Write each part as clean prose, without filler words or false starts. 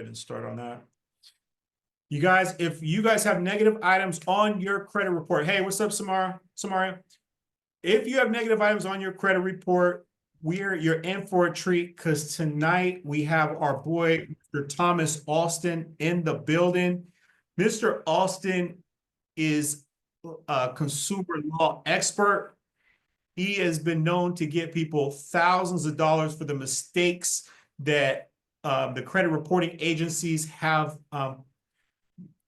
ahead and start on that. You guys, if you guys have negative items on your credit report, hey, what's up, Samaria? If you have negative items on your credit report, you're in for a treat, because tonight we have our boy, Mr. Thomas Alston, in the building. Mr. Alston is a consumer law expert. He has been known to get people thousands of dollars for the mistakes that the credit reporting agencies have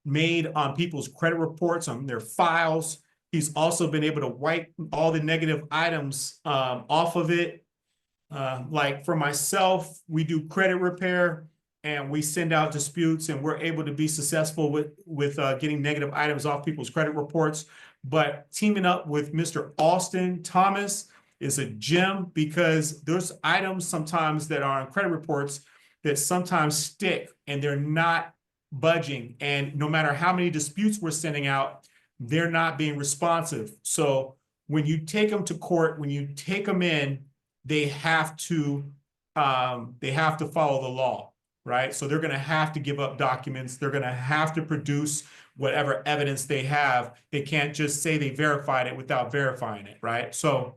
made on people's credit reports, on their files. He's also been able to wipe all the negative items off of it. Like for myself, we do credit repair and we send out disputes, and we're able to be successful with getting negative items off people's credit reports. But teaming up with Mr. Alston, Thomas, is a gem, because there's items sometimes that are on credit reports that sometimes stick and they're not budging. And no matter how many disputes we're sending out, they're not being responsive. So when you take them to court, when you take them in, they have to follow the law, right? So they're going to have to give up documents. They're going to have to produce whatever evidence they have. They can't just say they verified it without verifying it, right? So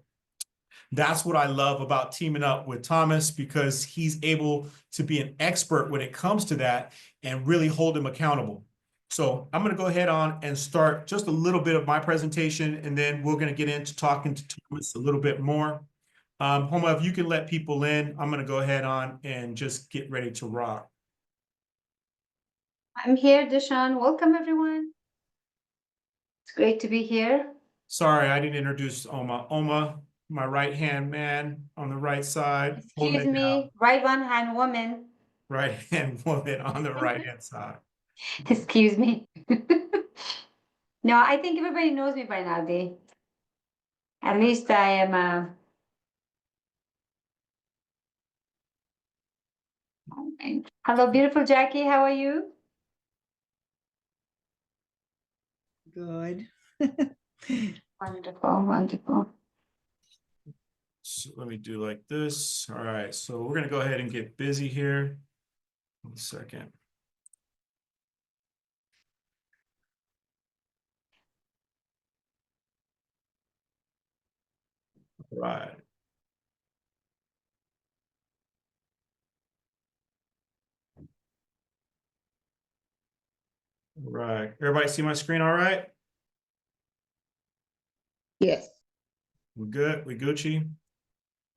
that's what I love about teaming up with Thomas, because he's able to be an expert when it comes to that and really hold him accountable. So I'm going to go ahead on and start just a little bit of my presentation, and then we're going to get into talking to Thomas a little bit more. Homa, if you can let people in, I'm going to go ahead on and just get ready to rock. I'm here, Dishawn. Welcome, everyone. It's great to be here. Sorry, I didn't introduce Oma. Oma, my right-hand man on the right side. Excuse me, right one hand woman. Right-hand woman on the right-hand side. Excuse me. No, I think everybody knows me by now, Dee. At least I am Hello, beautiful Jackie. How are you? Good. Wonderful, wonderful. So let me do like this. All right, so we're going to go ahead and get busy here. 1 second. All right. All right. Everybody see my screen all right? Yes. We good? We Gucci?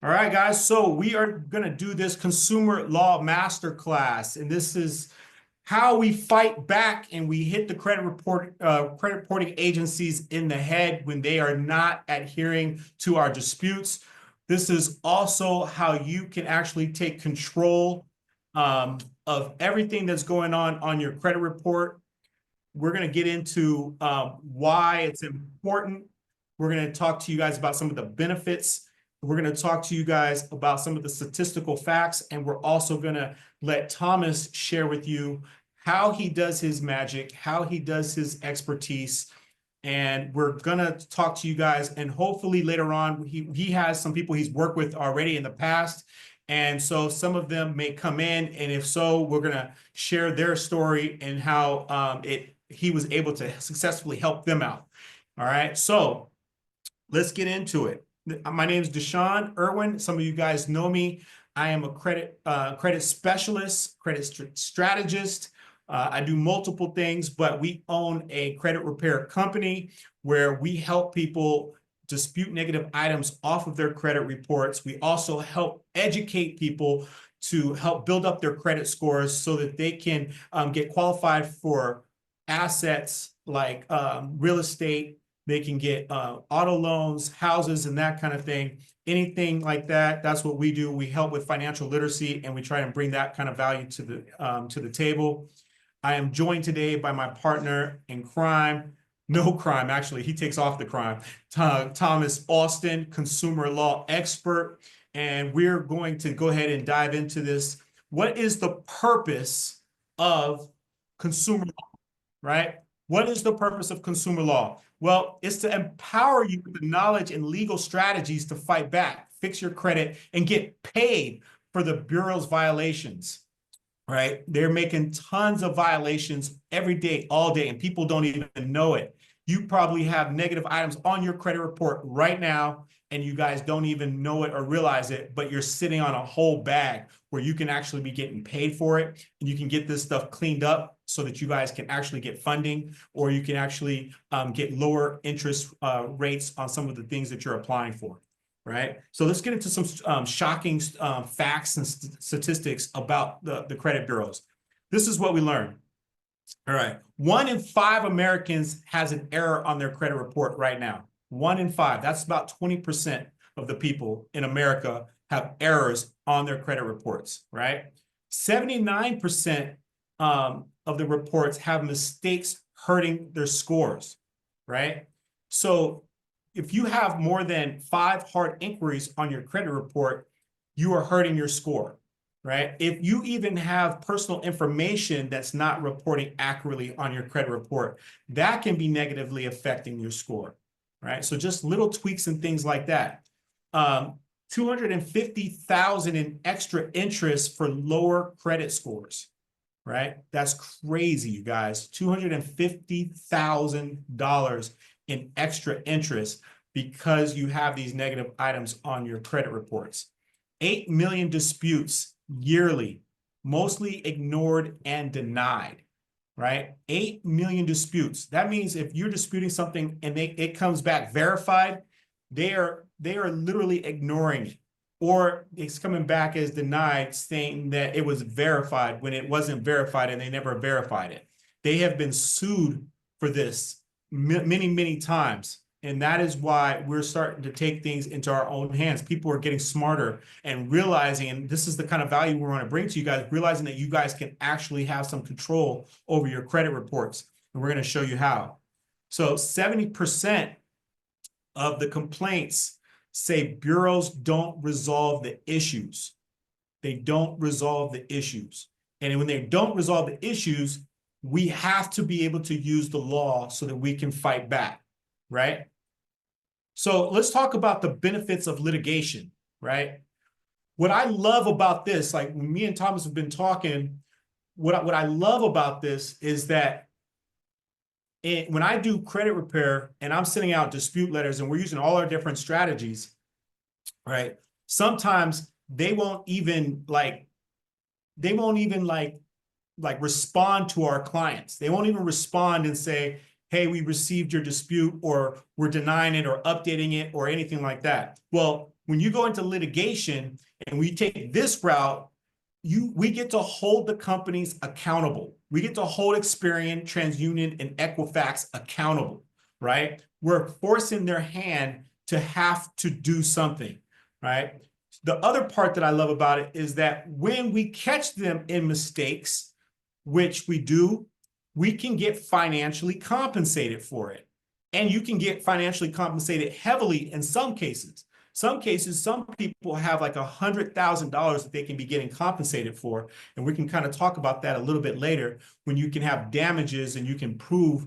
All right, guys. So we are going to do this Consumer Law Masterclass, and this is how we fight back and we hit the credit reporting agencies in the head when they are not adhering to our disputes. This is also how you can actually take control of everything that's going on your credit report. We're going to get into why it's important. We're going to talk to you guys about some of the benefits. We're going to talk to you guys about some of the statistical facts, and we're also going to let Thomas share with you how he does his magic, how he does his expertise. And we're going to talk to you guys, and hopefully later on, he has some people he's worked with already in the past. And so some of them may come in, and if so, we're going to share their story and how he was able to successfully help them out. All right, so let's get into it. My name is Dishawn Irwin. Some of you guys know me. I am a credit specialist, credit strategist. I do multiple things, but we own a credit repair company where we help people dispute negative items off of their credit reports. We also help educate people to help build up their credit scores so that they can get qualified for assets like real estate. They can get auto loans, houses, and that kind of thing. Anything like that, that's what we do. We help with financial literacy, and we try and bring that kind of value to the table. I am joined today by my partner in crime. No crime, actually. He takes off the crime. Thomas Alston, consumer law expert. And we're going to go ahead and dive into this. What is the purpose of consumer law, right? What is the purpose of consumer law? Well, it's to empower you with the knowledge and legal strategies to fight back, fix your credit, and get paid for the Bureau's violations. right? They're making tons of violations every day, all day, and people don't even know it. You probably have negative items on your credit report right now, and you guys don't even know it or realize it, but you're sitting on a whole bag where you can actually be getting paid for it, and you can get this stuff cleaned up so that you guys can actually get funding, or you can actually get lower interest rates on some of the things that you're applying for, right? So let's get into some shocking facts and statistics about the credit bureaus. This is what we learned. All right. 1 in 5 Americans has an error on their credit report right now. 1 in 5. That's about 20% of the people in America have errors on their credit reports, right? 79% of the reports have mistakes hurting their scores, right? So if you have more than 5 hard inquiries on your credit report, you are hurting your score, right? If you even have personal information that's not reporting accurately on your credit report, that can be negatively affecting your score, right? So just little tweaks and things like that. 250,000 in extra interest for lower credit scores, right? That's crazy, you guys. $250,000 in extra interest because you have these negative items on your credit reports. 8 million disputes yearly, mostly ignored and denied, right? 8 million disputes. That means if you're disputing something and it comes back verified, they are literally ignoring it, or it's coming back as denied, saying that it was verified when it wasn't verified and they never verified it. They have been sued for this many, many times. And that is why we're starting to take things into our own hands. People are getting smarter and realizing, and this is the kind of value we want to bring to you guys, realizing that you guys can actually have some control over your credit reports. And we're going to show you how. So 70% of the complaints say bureaus don't resolve the issues. They don't resolve the issues. And when they don't resolve the issues, we have to be able to use the law so that we can fight back, right? So let's talk about the benefits of litigation, right? What I love about this, like when me and Thomas have been talking, what I love about this is that when I do credit repair and I'm sending out dispute letters and we're using all our different strategies, right? Sometimes they won't even respond to our clients. They won't even respond and say, hey, we received your dispute, or we're denying it or updating it or anything like that. Well, when you go into litigation and we take this route, we get to hold the companies accountable. We get to hold Experian, TransUnion, and Equifax accountable, right? We're forcing their hand to have to do something, right? The other part that I love about it is that when we catch them in mistakes, which we do, we can get financially compensated for it. And you can get financially compensated heavily in some cases. Some people have like $100,000 that they can be getting compensated for. And we can kind of talk about that a little bit later, when you can have damages and you can prove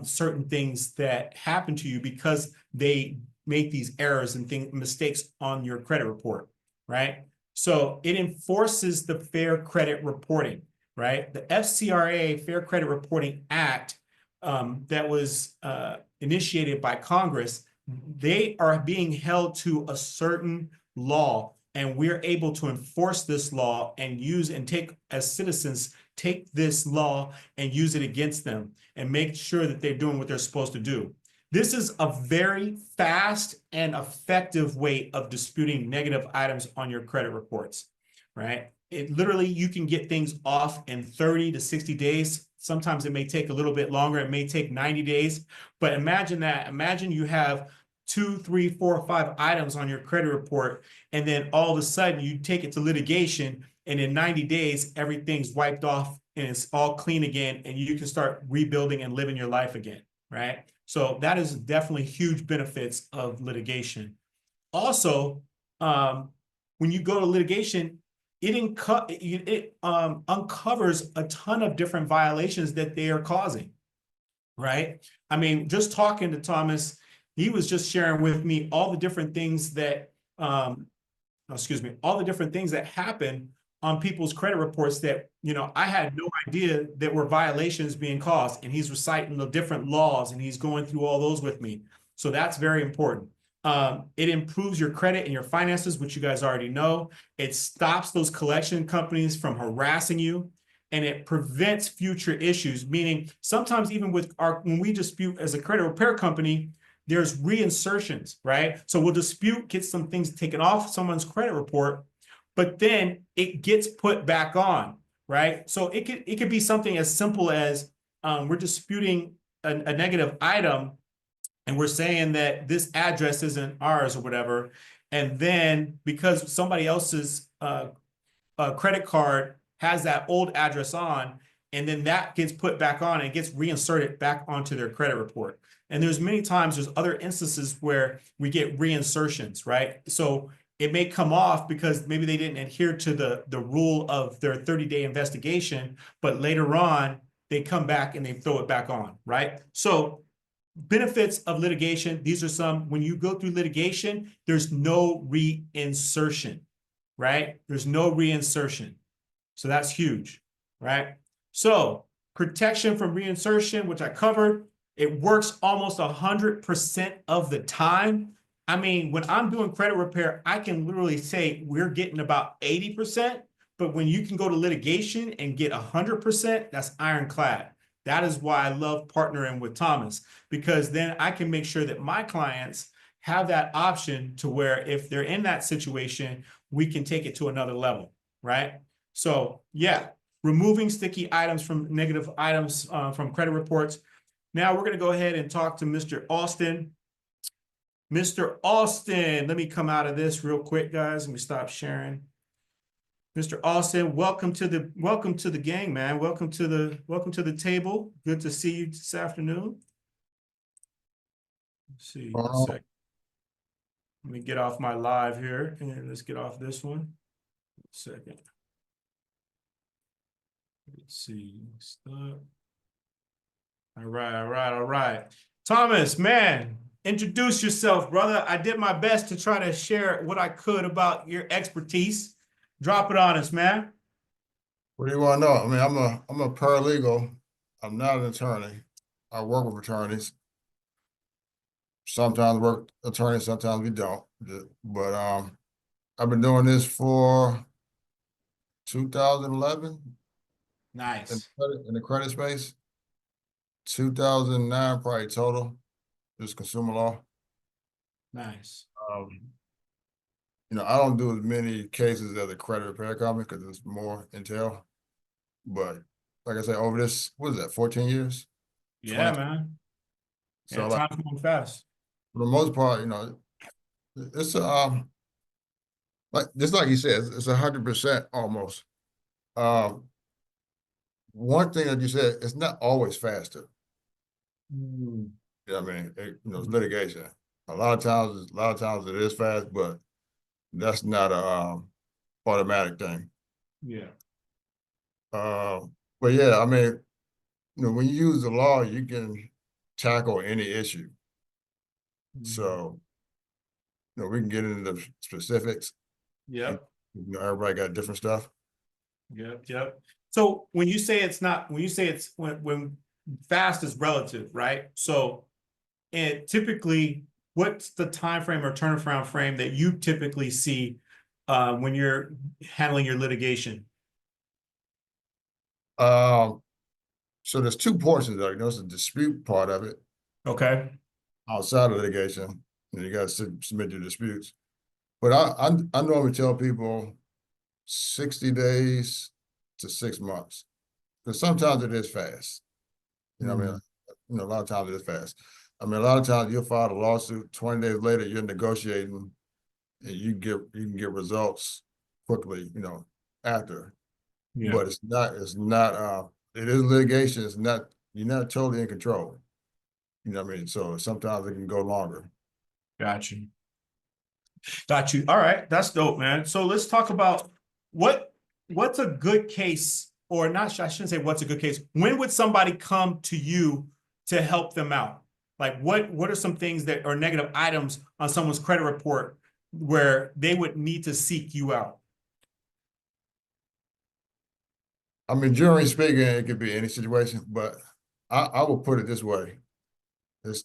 certain things that happen to you because they make these errors and mistakes on your credit report, right? So it enforces the fair credit reporting, right? The FCRA, Fair Credit Reporting Act, that was initiated by Congress, they are being held to a certain law, and we're able to enforce this law and take, as citizens, take this law and use it against them and make sure that they're doing what they're supposed to do. This is a very fast and effective way of disputing negative items on your credit reports, right? It literally, you can get things off in 30 to 60 days. Sometimes it may take a little bit longer. It may take 90 days. But imagine that. Imagine you have 2, 3, 4, 5 items on your credit report, and then all of a sudden you take it to litigation, and in 90 days, everything's wiped off and it's all clean again, and you can start rebuilding and living your life again, right? So that is definitely huge benefits of litigation. Also, when you go to litigation, it uncovers a ton of different violations that they are causing, right? I mean, just talking to Thomas, he was just sharing with me all the different things that, all the different things that happen on people's credit reports that, you know, I had no idea that were violations being caused, and he's reciting the different laws and he's going through all those with me. So that's very important. It improves your credit and your finances, which you guys already know. It stops those collection companies from harassing you, and it prevents future issues. Meaning sometimes even with when we dispute as a credit repair company, there's reinsertions, right? So we'll dispute, get some things taken off someone's credit report, but then it gets put back on, right? So it could be something as simple as we're disputing a negative item, and we're saying that this address isn't ours or whatever, and then because somebody else's credit card has that old address on, and then that gets put back on and gets reinserted back onto their credit report. And there's many times, there's other instances where we get reinsertions, right? So it may come off because maybe they didn't adhere to the rule of their 30-day investigation, but later on, they come back and they throw it back on, right? So benefits of litigation, these are some. When you go through litigation, there's no reinsertion, right? There's no reinsertion. So that's huge, right? So protection from reinsertion, which I covered, it works almost 100% of the time. I mean, when I'm doing credit repair, I can literally say we're getting about 80%, but when you can go to litigation and get 100%, that's ironclad. That is why I love partnering with Thomas, because then I can make sure that my clients have that option to where if they're in that situation, we can take it to another level, right? So yeah, removing sticky items from negative items from credit reports. Now we're going to go ahead and talk to Mr. Alston. Mr. Alston, let me come out of this real quick, guys. Let me stop sharing. Mr. Alston, welcome to the gang, man. Welcome to the table. Good to see you this afternoon. Let's see. One sec. Let me get off my live here, and let's get off this one. 1 second. Let's see. Stop. All right. Thomas, man, introduce yourself, brother. I did my best to try to share what I could about your expertise. Drop it on us, man. What do you want to know? I mean, I'm a paralegal. I'm not an attorney. I work with attorneys. Sometimes work attorneys, sometimes we don't. But I've been doing this for 2011. Nice. In the credit space. 2009 probably total, just consumer law. Nice. You know, I don't do as many cases as a credit repair company because it's more entail. But like I said, over this, what is that, 14 years? Yeah, 20. man. So Yeah, like, time's going fast. for the most part, you know, it's like just like you said, it's 100% almost. One thing that you said, it's not always faster. Mm. You know what I mean? You know, it's litigation. A lot of times it is fast, but that's not a automatic thing. Yeah. But yeah, I mean, you know, when you use the law, you can tackle any issue. So, you know, we can get into the specifics. Yep. You know, everybody got different stuff. Yep. So when you say when fast is relative, right? So, and typically, what's the time frame or turnaround frame that you typically see when you're handling your litigation? So there's two portions of it. There's the dispute part of it. Okay. Outside of litigation, and you got to submit your disputes. But I normally tell people 60 days to 6 months, because sometimes it is fast. You know what I mean? You know, a lot of times it is fast. I mean, a lot of times you'll file a lawsuit, 20 days later you're negotiating, and you can get results quickly, you know, after. Yeah. But it is litigation. It's not, you're not totally in control. You know what I mean? So sometimes it can go longer. Got you. All right, that's dope, man. So let's talk about what's a good case, or not, I shouldn't say what's a good case. When would somebody come to you to help them out? Like what are some things that are negative items on someone's credit report where they would need to seek you out? I mean, generally speaking, it could be any situation, but I will put it this way. There's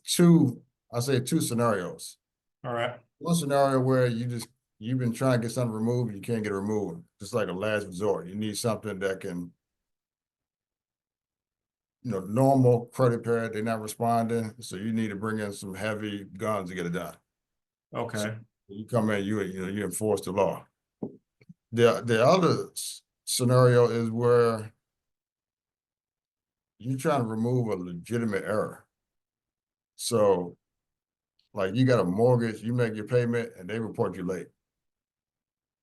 I say two scenarios. All right. One scenario where you've been trying to get something removed, you can't get it removed. Just like a last resort. You need something that can, normal credit period, they're not responding. So you need to bring in some heavy guns to get it done. Okay. You come in, you enforce the law. The other scenario is where you're trying to remove a legitimate error. So, like you got a mortgage, you make your payment and they report you late.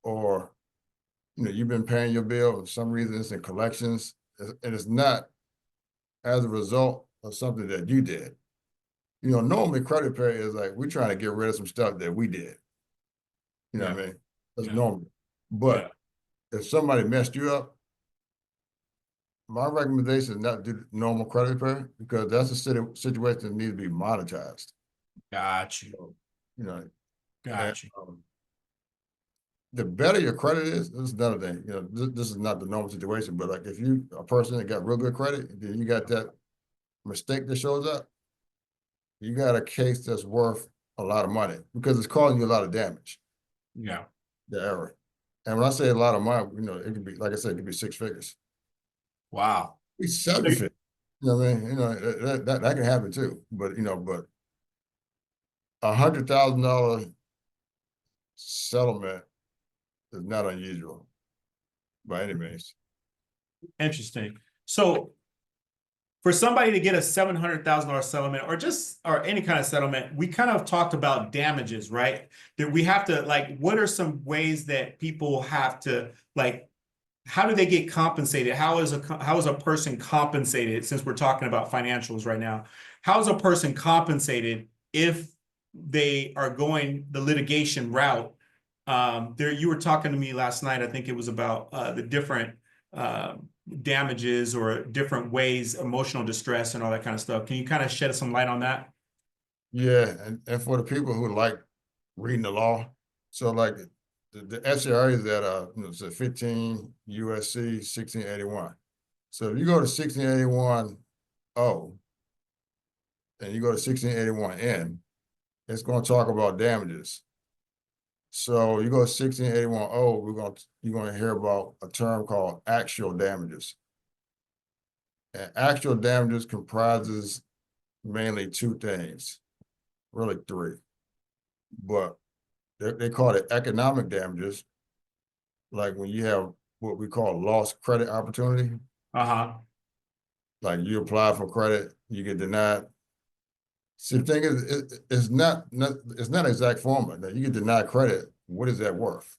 Or, you've been paying your bill and for some reason it's in collections and it's not as a result of something that you did. Normally credit period is like, we're trying to get rid of some stuff that we did. You know what I mean? That's normal. But if somebody messed you up, my recommendation is not do normal credit repair because that's a situation that needs to be monetized. Got you. So, Got you. The better your credit is, this is another thing. This is not the normal situation, but like if you a person that got real good credit, then you got that mistake that shows up, you got a case that's worth a lot of money because it's causing you a lot of damage. Yeah. The error. And when I say a lot of money, it could be, like I said, it could be 6 figures. Wow. It's 7 figures. You know what I mean? That can happen too. But but $100,000 settlement is not unusual by any means. Interesting. So for somebody to get a $700,000 settlement or any kind of settlement, we kind of talked about damages, right? That we have to what are some ways that people have to how do they get compensated? How is a person compensated, since we're talking about financials right now? How is a person compensated if they are going the litigation route? You were talking to me last night, I think it was about the different damages or different ways, emotional distress and all that kind of stuff. Can you kind of shed some light on that? Yeah, and for the people who like reading the law, so like the CRA is at it's a 15 USC 1681. So if you go to 1681 O and you go to 1681 N, it's going to talk about damages. So you go to 1681 O, you're going to hear about a term called actual damages. And actual damages comprises mainly 2 things, really 3, but they call it economic damages, like when you have what we call lost credit opportunity. Uh-huh. Like you apply for credit, you get denied. See, the thing is, it's not exact formula. Now you get denied credit, what is that worth?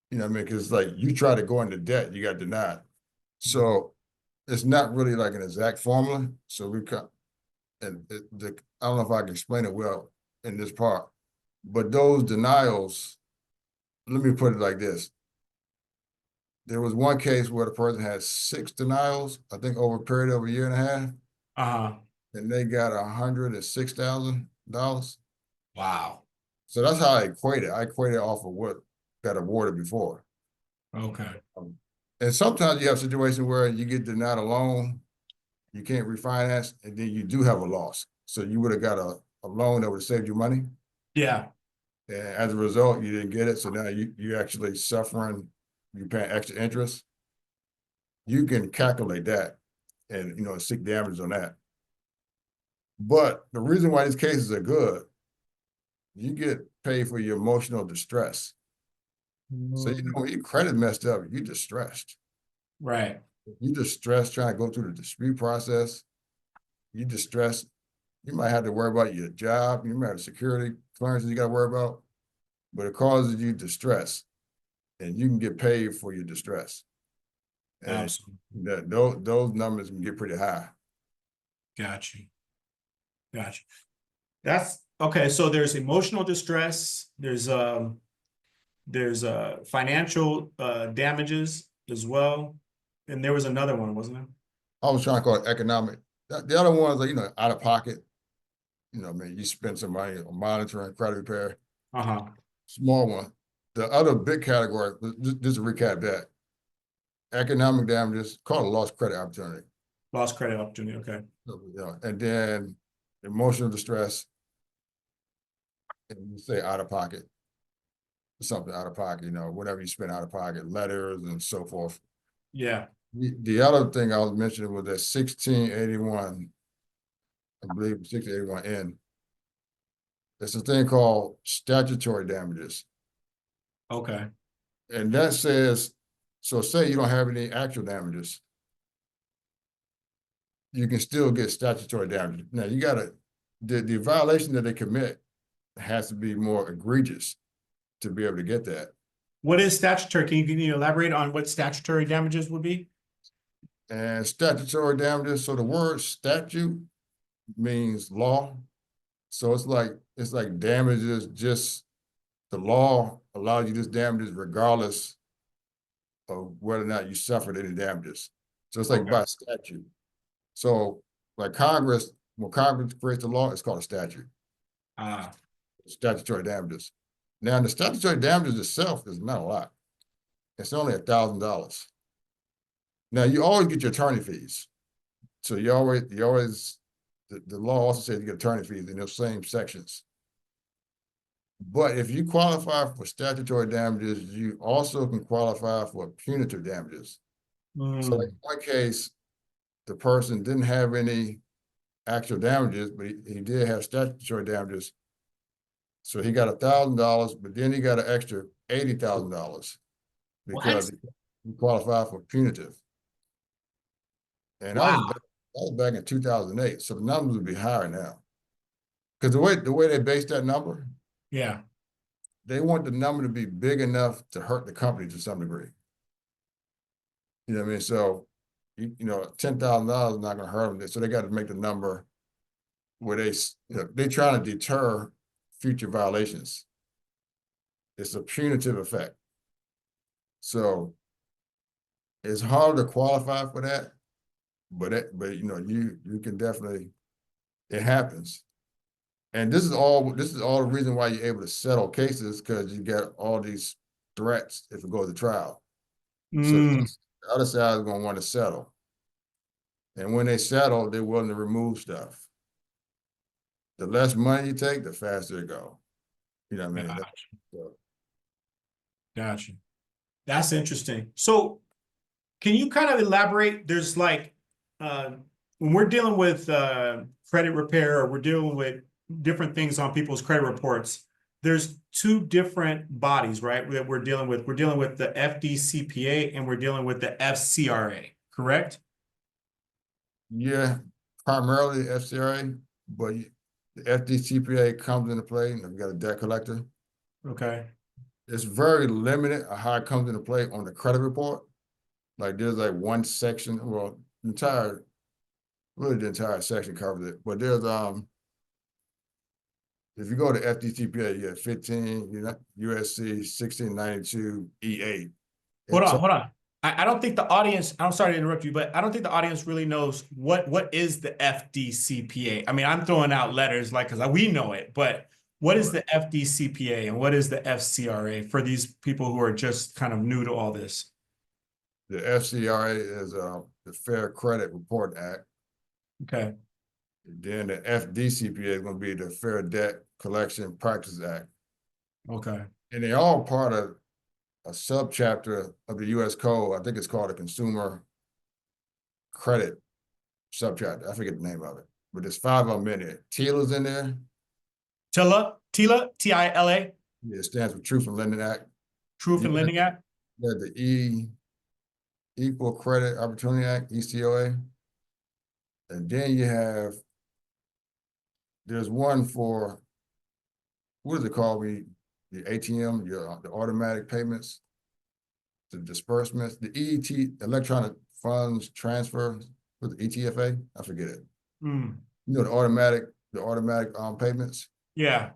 You know what I mean? Because like you try to go into debt, you got denied. So it's not really like an exact formula. So I don't know if I can explain it well in this part, but those denials, let me put it like this. There was one case where the person had 6 denials, I think over a period of a year and a half, Uh-huh. and they got $106,000. Wow. So that's how I equate it. I equate it off of what got awarded before. Okay. And sometimes you have situations where you get denied a loan, you can't refinance, and then you do have a loss. So you would have got a loan that would have saved you money. Yeah. And as a result, you didn't get it. So now you actually suffering, you're paying extra interest. You can calculate that and, seek damage on that. But the reason why these cases are good, you get paid for your emotional distress. So, when your credit messed up, you're distressed. Right. You're distressed trying to go through the dispute process. You're distressed. You might have to worry about your job. You might have security clearances you got to worry about, but it causes you distress, and you can get paid for your distress. And Absolutely. those numbers can get pretty high. Got you. That's okay. So there's emotional distress. There's financial damages as well, and there was another one, wasn't there? I was trying to call it economic. The other ones are, out of pocket. You spend some money on monitoring, credit repair. Uh-huh. Small one. The other big category, just to recap that, economic damages, called a lost credit opportunity. Lost credit opportunity, okay. So, you know, and then emotional distress, and you say out of pocket, something out of pocket, you know, whatever you spend out of pocket, letters and so forth. Yeah, The other thing I was mentioning was that 1681, I believe 1681N. There's a thing called statutory damages. okay. And that says, so say you don't have any actual damages, you can still get statutory damages. Now you gotta, the violation that they commit has to be more egregious to be able to get that. What is statutory? Can you elaborate on what statutory damages would be? And statutory damages, so the word statute means law. So it's like damages, just the law allows you this damages regardless of whether or not you suffered any damages. So it's like Okay. by statute. So like Congress, when Congress creates a law, it's called a statute, Ah, statutory damages. Now the statutory damages itself is not a lot. It's only $1,000. Now you always get your attorney fees. So you always, the law also says you get attorney fees in those same sections. But if you qualify for statutory damages, you also can qualify for punitive damages. So like in one case, the person didn't have any actual damages, but he did have statutory damages. So he got $1,000, but then he got an extra $80,000 because he qualified for punitive. And wow. that was back in 2008. So the numbers would be higher now. Because the way they based that number, Yeah. they want the number to be big enough to hurt the company to some degree. You know what I mean? So, you know, $10,000 is not going to hurt them. So they got to make the number where they trying to deter future violations. It's a punitive effect. So it's hard to qualify for that, but you know, you can definitely, it happens. And this is all the reason why you're able to settle cases, because you get all these threats if it goes to trial. So the other side is going to want to settle. And when they settle, they're willing to remove stuff. The less money you take, the faster it go. You know what I mean? Gotcha. That's interesting. So can you kind of elaborate? There's like, when we're dealing with credit repair, or we're dealing with different things on people's credit reports, there's two different bodies, right, that we're dealing with. We're dealing with the FDCPA and we're dealing with the FCRA, correct? Yeah, primarily FCRA, but the FDCPA comes into play, and we got a debt collector. Okay. It's very limited how it comes into play on the credit report. Like there's like one section, well, the entire section covers it. But there's if you go to FDCPA, you have 15, USC 1692 E8. Hold on. I don't think the audience, I'm sorry to interrupt you, but I don't think the audience really knows what is the FDCPA. I mean, I'm throwing out letters like, because we know it, but what is the FDCPA and what is the FCRA for these people who are just kind of new to all this? The FCRA is the Fair Credit Report Act. Okay. Then the FDCPA is going to be the Fair Debt Collection Practices Act. Okay. And they're all part of a subchapter of the U.S. Code. I think it's called a Consumer Credit subchapter. I forget the name of it, but there's 5 of them in there. TILA's in there. TILA, TILA. Yeah, it stands for Truth in Lending Act. Truth in Lending Act. Yeah, the Equal Credit Opportunity Act, ECOA. And then you have, there's one for, what is it called? The ATM, the automatic payments, the disbursements, the EET, electronic funds transfer, with the ETFA, I forget it. You know, the automatic payments. Yeah.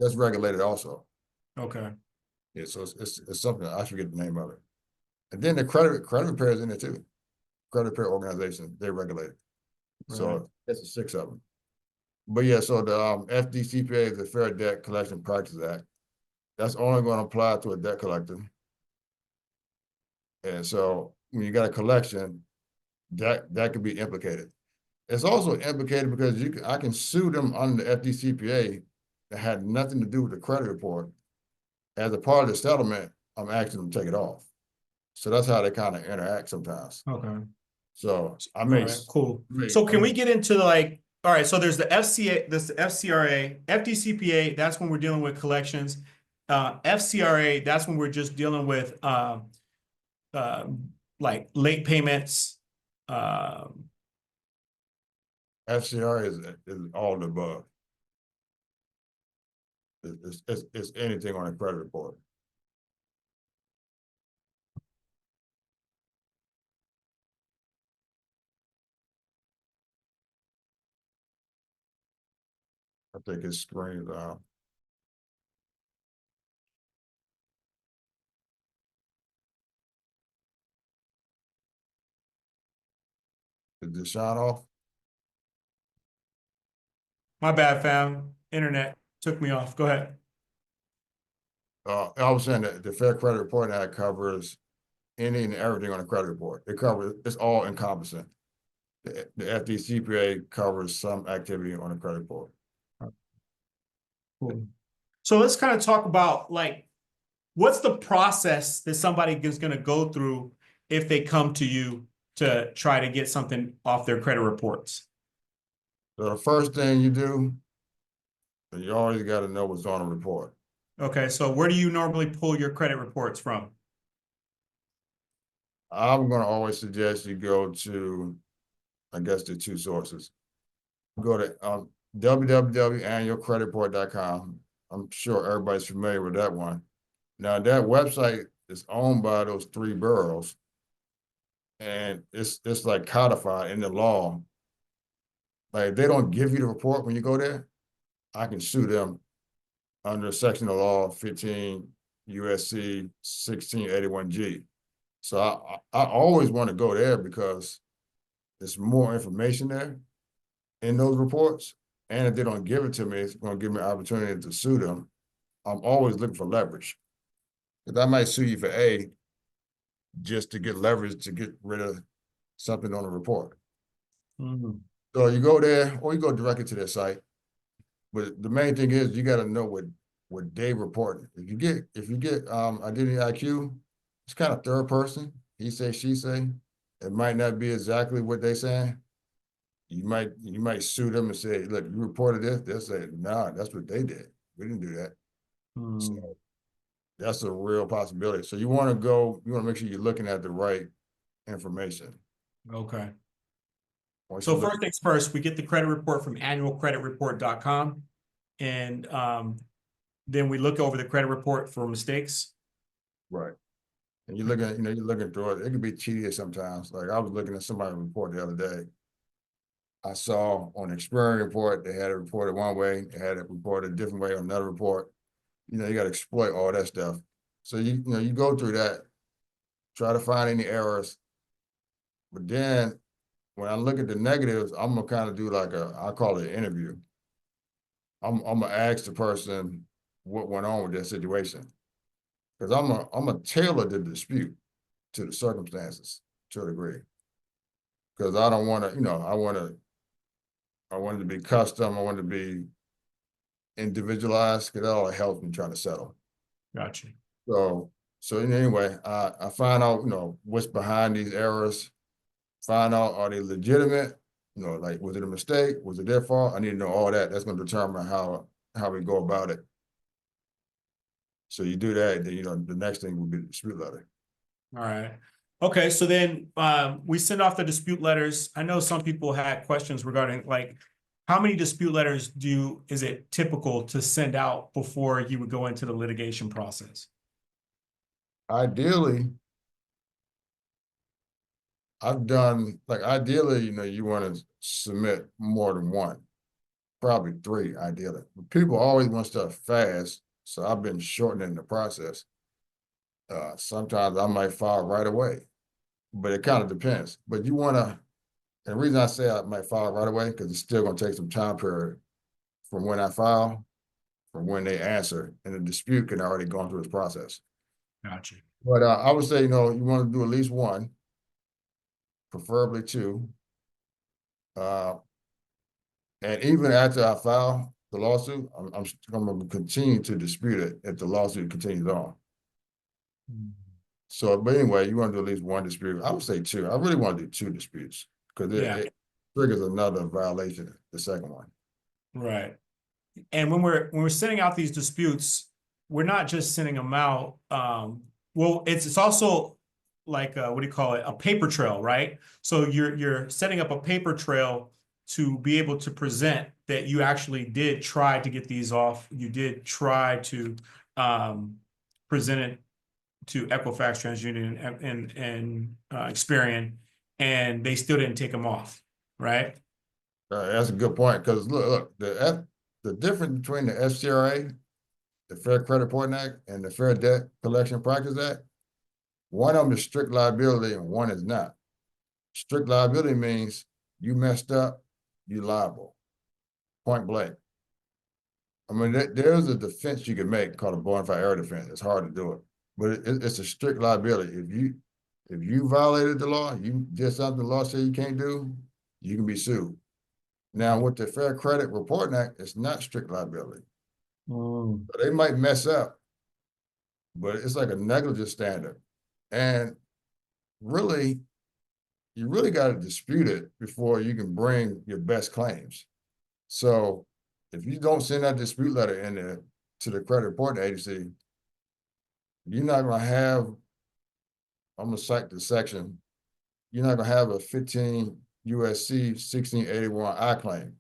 That's regulated also. Okay. Yeah, so it's something, I forget the name of it. And then the credit repair is in there too. Credit repair organization, they're regulated. Right. So that's 6 of them. But yeah, so the FDCPA is the Fair Debt Collection Practices Act. That's only going to apply to a debt collector. And so when you got a collection, that could be implicated. It's also implicated because I can sue them under the FDCPA that had nothing to do with the credit report. As a part of the settlement, I'm asking them to take it off. So that's how they kind of interact sometimes. Okay. So I All may. right, cool. may- So can I we may- get into like, all right, so there's the FCA, this FCRA, FDCPA, that's when we're dealing with collections. FCRA, that's when we're just dealing with like late payments. FCR is all the above. It's anything on a credit report. I think his screen is out. Is Dishawn off? My bad, fam. Internet took me off. Go ahead. I was saying that the Fair Credit Reporting Act covers any and everything on a credit report. It's all encompassing. The FDCPA covers some activity on a credit report. Cool. So let's kind of talk about like, what's the process that somebody is going to go through if they come to you to try to get something off their credit reports? So the first thing you do, you always got to know what's on a report. Okay, so where do you normally pull your credit reports from? I'm going to always suggest you go to, I guess, the two sources. Go to www.annualcreditreport.com. I'm sure everybody's familiar with that one. Now, that website is owned by those three boroughs, and it's like codified in the law. Like, if they don't give you the report when you go there, I can sue them under section of law 15 USC 1681G. So I always want to go there because there's more information there in those reports. And if they don't give it to me, it's going to give me an opportunity to sue them. I'm always looking for leverage. Because I might sue you for A just to get leverage to get rid of something on the report. Mhm. So you go there or you go directly to their site. But the main thing is you got to know what they reporting. If you get identity IQ, it's kind of third person. He say, she say. It might not be exactly what they saying. You might sue them and say, look, you reported this. They'll say, nah, that's what they did. We didn't do that. So that's a real possibility. So you want to make sure you're looking at the right information. Okay. Once So you look- first things first, we get the credit report from annualcreditreport.com. And then we look over the credit report for mistakes. right. And you're looking through it. It can be tedious sometimes. Like I was looking at somebody's report the other day. I saw on the Experian report, they had it reported one way, they had it reported a different way on another report. You got to exploit all that stuff. So you go through that, try to find any errors. But then when I look at the negatives, I'm gonna kind of do like I call it an interview. I'm gonna ask the person what went on with their situation. Because I'm gonna tailor the dispute to the circumstances to a degree. Because I don't want to, I want it to be custom. I want it to be individualized because that all helps me trying to settle. Gotcha. So anyway, I find out, what's behind these errors, find out, are they legitimate? Like, was it a mistake? Was it their fault? I need to know all that. That's going to determine how we go about it. So you do that, then, the next thing will be the dispute letter. All right. Okay, so then we send off the dispute letters. I know some people had questions regarding like how many dispute letters is it typical to send out before you would go into the litigation process? Ideally, you want to submit more than one, probably three, ideally. People always want stuff fast, so I've been shortening the process. Sometimes I might file right away, but it kind of depends. But you want to, and the reason I say I might file right away, because it's still going to take some time period from when I file, from when they answer, and the dispute can already go through its process. Gotcha. But I would say, you want to do at least one. preferably 2. And even after I file the lawsuit, I'm going to continue to dispute it if the lawsuit continues on. So, but anyway, you want to do at least 1 dispute. I would say 2. I really want to do 2 disputes because it triggers another violation, the second one. Right. And when we're sending out these disputes, we're not just sending them out. Well, it's also like what do you call it? A paper trail, right? So you're setting up a paper trail to be able to present that you actually did try to get these off. You did try to present it to Equifax, TransUnion, and Experian, and they still didn't take them off, right? That's a good point because look, the difference between the FCRA, the Fair Credit Reporting Act, and the Fair Debt Collection Practice Act, one of them is strict liability and one is not. Strict liability means you messed up, you liable, point blank. I mean, there's a defense you can make called a bona fide error defense. It's hard to do it, but it's a strict liability. If you violated the law, you did something the law said you can't do, you can be sued. Now, with the Fair Credit Reporting Act, it's not strict liability. So they might mess up, but it's like a negligence standard. And really, you really got to dispute it before you can bring your best claims. So if you don't send that dispute letter in there to the credit reporting agency, you're not going to have, I'm going to cite the section, you're not going to have a 15 USC 1681 I claim.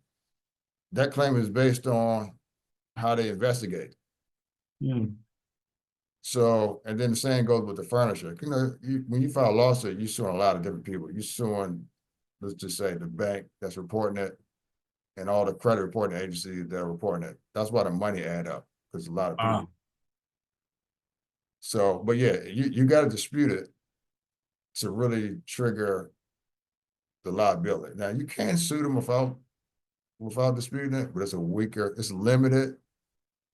That claim is based on how they investigate. So, and then the same goes with the furnisher. You know, when you file a lawsuit, you're suing a lot of different people. You're suing, let's just say, the bank that's reporting it and all the credit reporting agencies that are reporting it. That's why the money add up, because a lot of people. So, but yeah, you got to dispute it to really trigger the liability. Now, you can sue them without disputing it, but it's limited.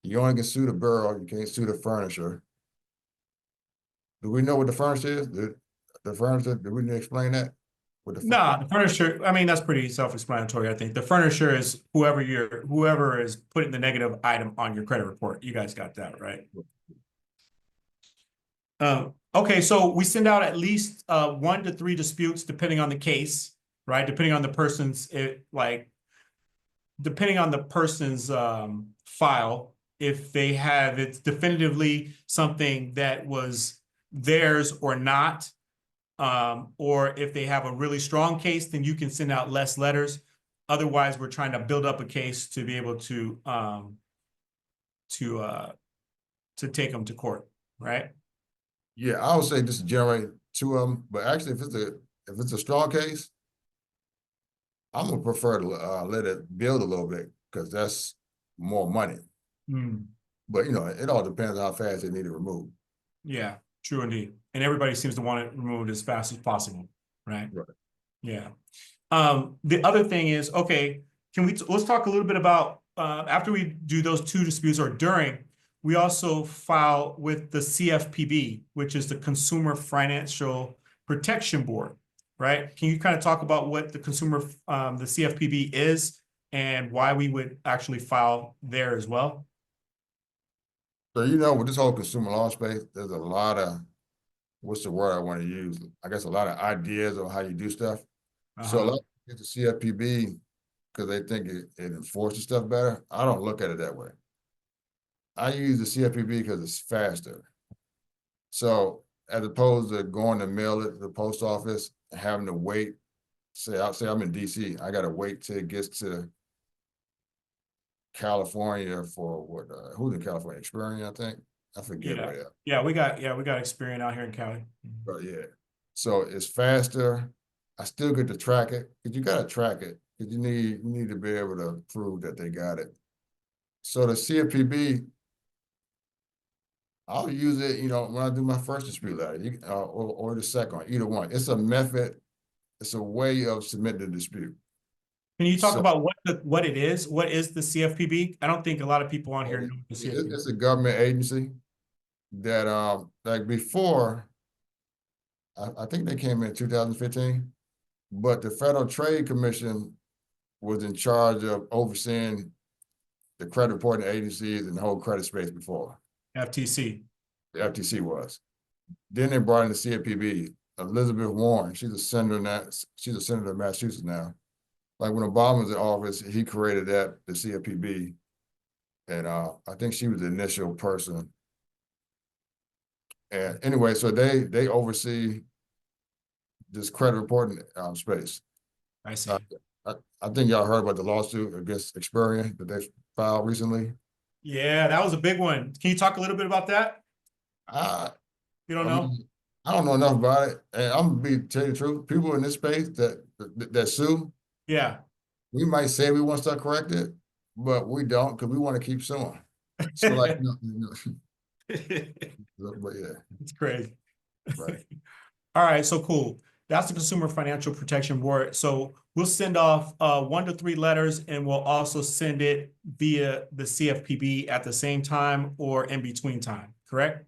You only can sue the borough, you can't sue the furnisher. Do we know what the furnisher is? The furnisher, did we explain that? No, the furnisher, I mean, that's pretty self-explanatory, I think. The furnisher is whoever is putting the negative item on your credit report. You guys got that, right? Okay, so we send out at least 1 to 3 disputes depending on the case, right? Depending on the person's depending on the person's file, if they have it's definitively something that was theirs or not, or if they have a really strong case, then you can send out less letters. Otherwise, we're trying to build up a case to be able to take them to court, right? Yeah, I would say just generate 2 of them, but actually, if it's a strong case, I'm gonna prefer to let it build a little bit because that's more money. But you know, it all depends on how fast they need it removed. Yeah, true indeed. And everybody seems to want it removed as fast as possible, right? Right. Yeah. The other thing is, okay, let's talk a little bit about after we do those 2 disputes or during, we also file with the CFPB, which is the Consumer Financial Protection Board, right? Can you kind of talk about what the the CFPB is and why we would actually file there as well? So, you know, with this whole consumer law space, there's a lot of, what's the word I want to use? I guess a lot of ideas on how you do stuff. So a lot of people get the CFPB because they think it enforces stuff better. I don't look at it that way. I use the CFPB because it's faster. So as opposed to going to mail it to the post office and having to wait, say I'm in DC, I got to wait till it gets to California for what, who's in California? Experian, I think. I forget where they are. Yeah, we got Experian out here in Cali. But yeah, so it's faster. I still get to track it because you got to track it because you need to be able to prove that they got it. So the CFPB, I'll use it, you know, when I do my first dispute letter, or the second one, either one. It's a method. It's a way of submitting the dispute. Can you talk about what it is? What is the CFPB? I don't think a lot of people on here know the CFPB. It's a government agency that like before, I think they came in 2015. But the Federal Trade Commission was in charge of overseeing the credit reporting agencies and the whole credit space before. FTC. The FTC was. Then they brought in the CFPB. Elizabeth Warren, she's a senator now. She's a senator in Massachusetts now. Like when Obama was in office, he created that, the CFPB. And I think she was the initial person. And anyway, so they oversee this credit reporting space. I see. I think y'all heard about the lawsuit against Experian that they filed recently. Yeah, that was a big one. Can you talk a little bit about that? You don't know? I don't know enough about it. And I'm gonna tell you the truth. People in this space that sue, Yeah. we might say we want stuff corrected, but we don't because we want to keep suing. So like, but yeah, It's crazy. right. All right, so cool. That's the Consumer Financial Protection Board. So we'll send off 1 to 3 letters, and we'll also send it via the CFPB at the same time or in between time, correct?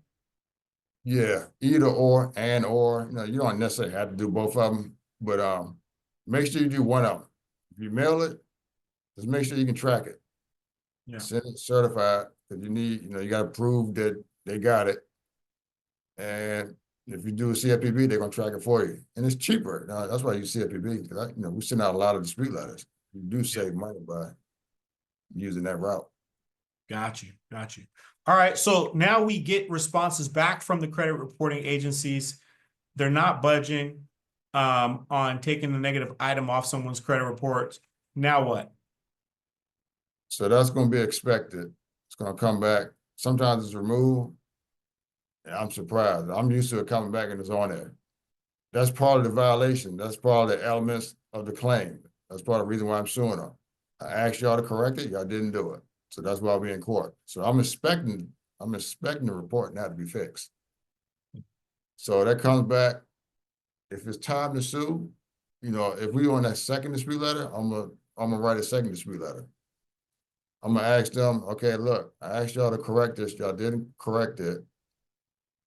Yeah, either or, you don't necessarily have to do both of them, but make sure you do one of them. If you mail it, just make sure you can track it. Yeah. Send it certified, because you need, you got to prove that they got it. And if you do a CFPB, they're gonna track it for you, and it's cheaper. Now, that's why you CFPB, because we send out a lot of dispute letters. You do save money by using that route. Got you. All right, so now we get responses back from the credit reporting agencies. They're not budging on taking the negative item off someone's credit report. Now what? So that's gonna be expected. It's gonna come back. Sometimes it's removed. And I'm surprised. I'm used to it coming back and it's on there. That's part of the violation. That's part of the elements of the claim. That's part of the reason why I'm suing them. I asked y'all to correct it, y'all didn't do it. So that's why I'll be in court. So I'm expecting the report now to be fixed. So that comes back. If it's time to sue, if we on that second dispute letter, I'm gonna write a second dispute letter. I'm gonna ask them, okay, look, I asked y'all to correct this, y'all didn't correct it.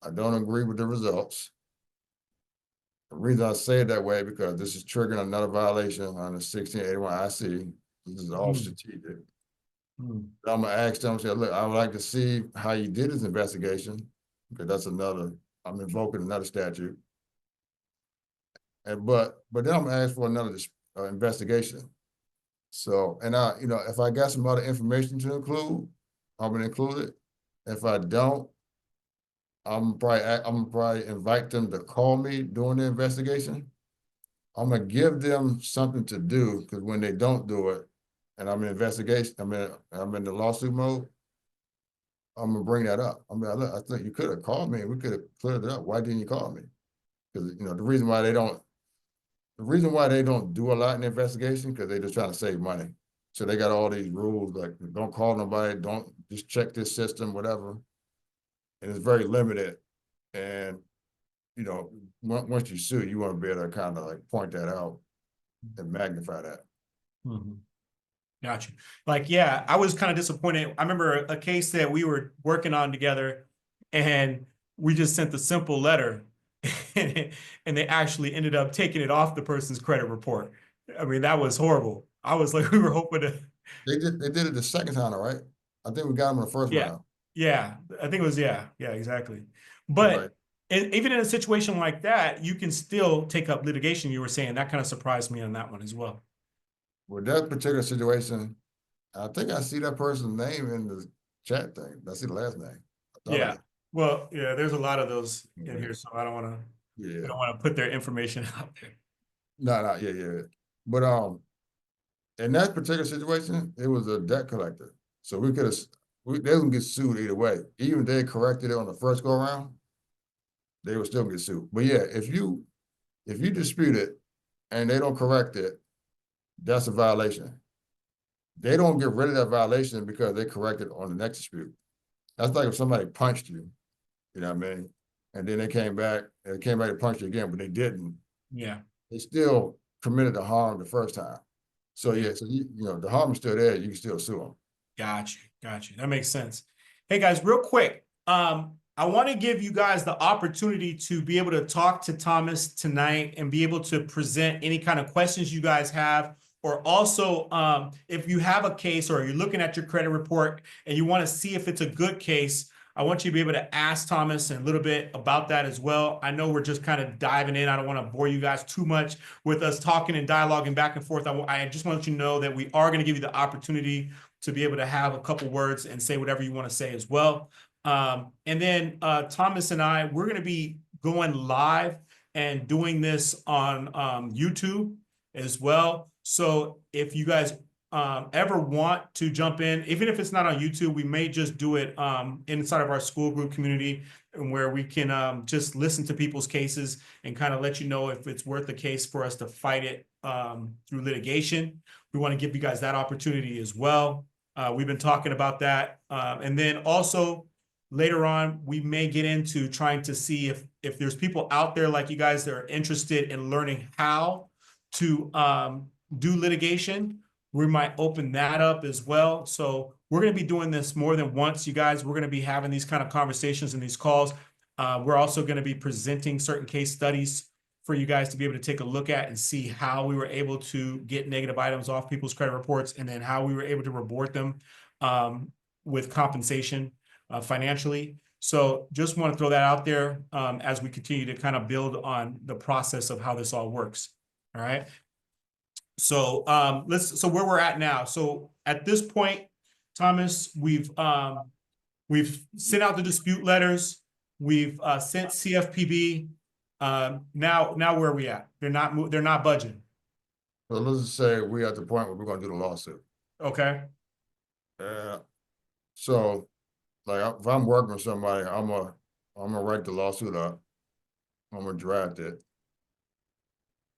I don't agree with the results. The reason I say it that way, because this is triggering another violation on the 1681 IC. This is all strategic. I'm gonna ask them, say, look, I would like to see how you did this investigation, because that's I'm invoking another statute. But then I'm gonna ask for another investigation. So, and if I got some other information to include, I'm gonna include it. If I don't, I'm probably invite them to call me during the investigation. I'm gonna give them something to do, because when they don't do it, and I'm in investigation, I'm in the lawsuit mode, I'm gonna bring that up. Look, I think you could have called me and we could have cleared it up. Why didn't you call me? Because the reason why they don't do a lot in the investigation, because they're just trying to save money. So they got all these rules like don't call nobody, don't just check this system, whatever. And it's very limited. And once you sue, you want to be able to kind of like point that out and magnify that. Got you. Like, yeah, I was kind of disappointed. I remember a case that we were working on together, and we just sent the simple letter, and they actually ended up taking it off the person's credit report. I mean, that was horrible. I was like, we were hoping to. They did it the second time, all right? I think we got them in the first round. Yeah, I think it was, yeah, exactly. But right. Even in a situation like that, you can still take up litigation. You were saying that kind of surprised me on that one as well. With that particular situation, I think I see that person's name in the chat thing. I see the last name. Yeah. Well, yeah, there's a lot of those in here, so I don't want to put their information out there. No, yeah. But in that particular situation, it was a debt collector. So they wouldn't get sued either way. Even if they corrected it on the first go around, they would still get sued. But yeah, if you dispute it and they don't correct it, that's a violation. They don't get rid of that violation because they corrected on the next dispute. That's like if somebody punched you, you know what I mean? And then they came back to punch you again, but they didn't. Yeah. They still committed the harm the first time. So yeah, so the harm is still there, you can still sue them. Got you. That makes sense. Hey guys, real quick. I want to give you guys the opportunity to be able to talk to Thomas tonight and be able to present any kind of questions you guys have. Or also, if you have a case or you're looking at your credit report and you want to see if it's a good case, I want you to be able to ask Thomas a little bit about that as well. I know we're just kind of diving in. I don't want to bore you guys too much with us talking and dialoguing back and forth. I just want you to know that we are going to give you the opportunity to be able to have a couple words and say whatever you want to say as well. And then Thomas and I, we're going to be going live and doing this on YouTube as well. So if you guys ever want to jump in, even if it's not on YouTube, we may just do it inside of our school group community, and where we can just listen to people's cases and kind of let you know if it's worth the case for us to fight it through litigation. We want to give you guys that opportunity as well. We've been talking about that. And then also later on, we may get into trying to see if there's people out there like you guys that are interested in learning how to do litigation. We might open that up as well. So we're going to be doing this more than once, you guys. We're going to be having these kind of conversations and these calls. We're also going to be presenting certain case studies for you guys to be able to take a look at and see how we were able to get negative items off people's credit reports, and then how we were able to reward them with compensation financially. So just want to throw that out there as we continue to kind of build on the process of how this all works. All right. So so where we're at now. So at this point, Thomas, we've sent out the dispute letters. We've sent CFPB. Now where are we at? They're not budging. So let's just say we're at the point where we're gonna do the lawsuit. Okay. So like if I'm working with somebody, I'm gonna write the lawsuit up. I'm gonna draft it.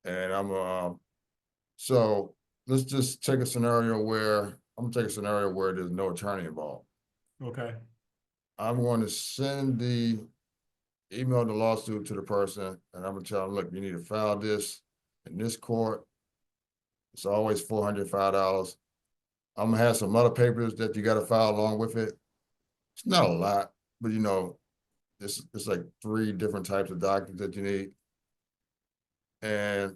And so let's just take a scenario where I'm gonna take a scenario where there's no attorney involved. Okay. I'm going to send email the lawsuit to the person, and I'm gonna tell them, look, you need to file this in this court. It's always $405. I'm gonna have some other papers that you gotta file along with it. It's not a lot, but you know, it's like 3 different types of documents that you need. And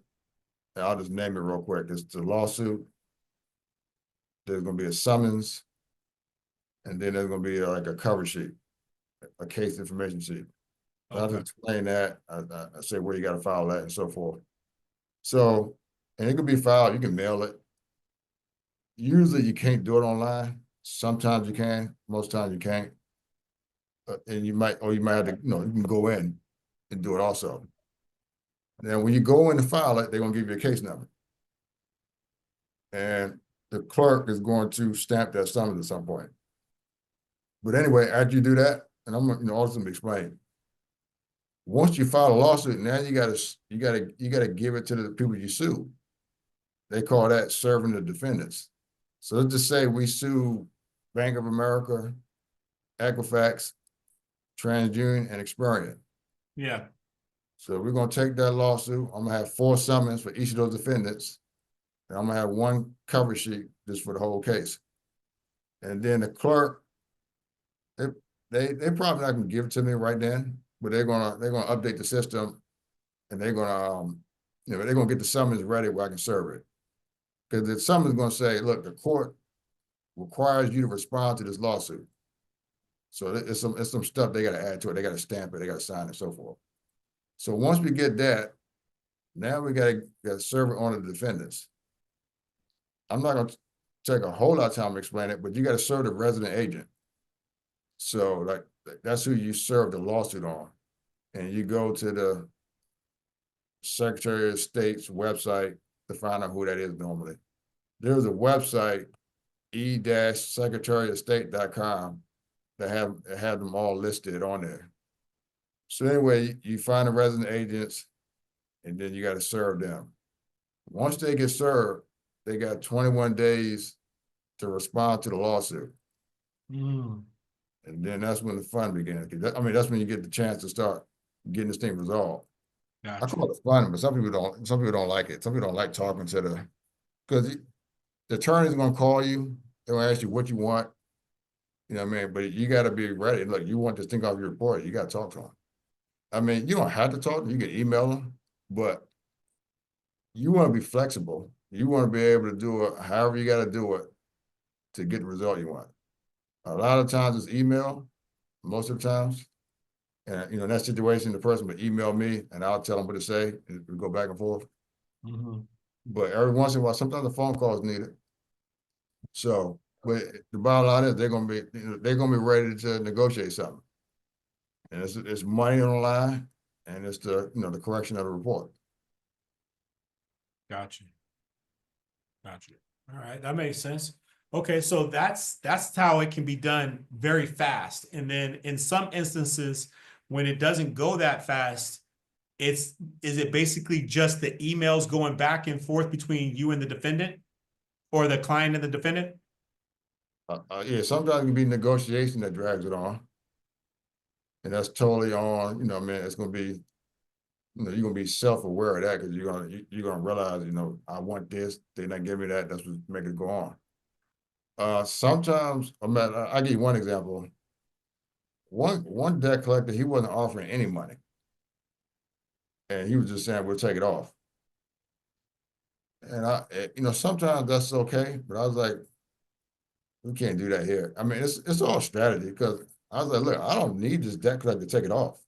I'll just name it real quick. It's the lawsuit. There's gonna be a summons, and then there's gonna be like a cover sheet, a case information sheet. I'll just explain that. I say where you got to file that and so forth. So, and it could be filed. You can mail it. Usually, you can't do it online. Sometimes you can. Most times you can't. And you might have to. You can go in and do it also. Now, when you go in to file it, they're gonna give you a case number, and the clerk is going to stamp that summons at some point. But anyway, after you do that, and I'm also gonna explain. Once you file a lawsuit, now you gotta give it to the people you sue. They call that serving the defendants. So let's just say we sue Bank of America, Equifax, TransUnion, and Experian. Yeah. So we're gonna take that lawsuit. I'm gonna have 4 summons for each of those defendants, and I'm gonna have 1 cover sheet just for the whole case. And then the clerk, they probably not gonna give it to me right then, but they're gonna update the system, and they're gonna they're gonna get the summons ready where I can serve it. Because the summons is gonna say, look, the court requires you to respond to this lawsuit. So it's some stuff they gotta add to it. They gotta stamp it, they gotta sign it, so forth. So once we get that, now we gotta serve it on the defendants. I'm not gonna take a whole lot of time to explain it, but you gotta serve the resident agent. So like that's who you serve the lawsuit on. And you go to the Secretary of State's website to find out who that is normally. There's a website, e-secretaryofstate.com, that have them all listed on there. So anyway, you find the resident agents, and then you got to serve them. Once they get served, they got 21 days to respond to the lawsuit. Mm. And then that's when the fun begins. That's when you get the chance to start getting this thing resolved. Gotcha. I call it fun, but some people don't like it. Some people don't like talking to because the attorney's gonna call you, they'll ask you what you want. You know what I mean? But you gotta be ready. Look, you want this thing off your report, you gotta talk to them. I mean, you don't have to talk to them, you can email them, but you wanna be flexible. You wanna be able to do it however you gotta do it to get the result you want. A lot of times it's email, most of the times. And you know, in that situation, the person would email me and I'll tell them what to say and we go back and forth. But every once in a while, sometimes a phone call is needed. So, but the bottom line is they're gonna be, you know, they're gonna be ready to negotiate something. And it's money on the line, and it's the, you know, the correction of the report. Gotcha. Gotcha. All right, that makes sense. Okay, so that's how it can be done very fast. And then in some instances, when it doesn't go that fast, is it basically just the emails going back and forth between you and the defendant, or the client and the defendant? Yeah, sometimes it can be negotiation that drags it on. And that's totally on, you know, man, it's gonna be, you know, you're gonna be self-aware of that because you're gonna realize, you know, I want this, they're not giving me that, that's what make it go on. Sometimes, I'll give you one example. One debt collector, he wasn't offering any money. And he was just saying, we'll take it off. And you know, sometimes that's okay, but I was like, we can't do that here. I mean, it's all strategy because I was like, look, I don't need this debt collector to take it off.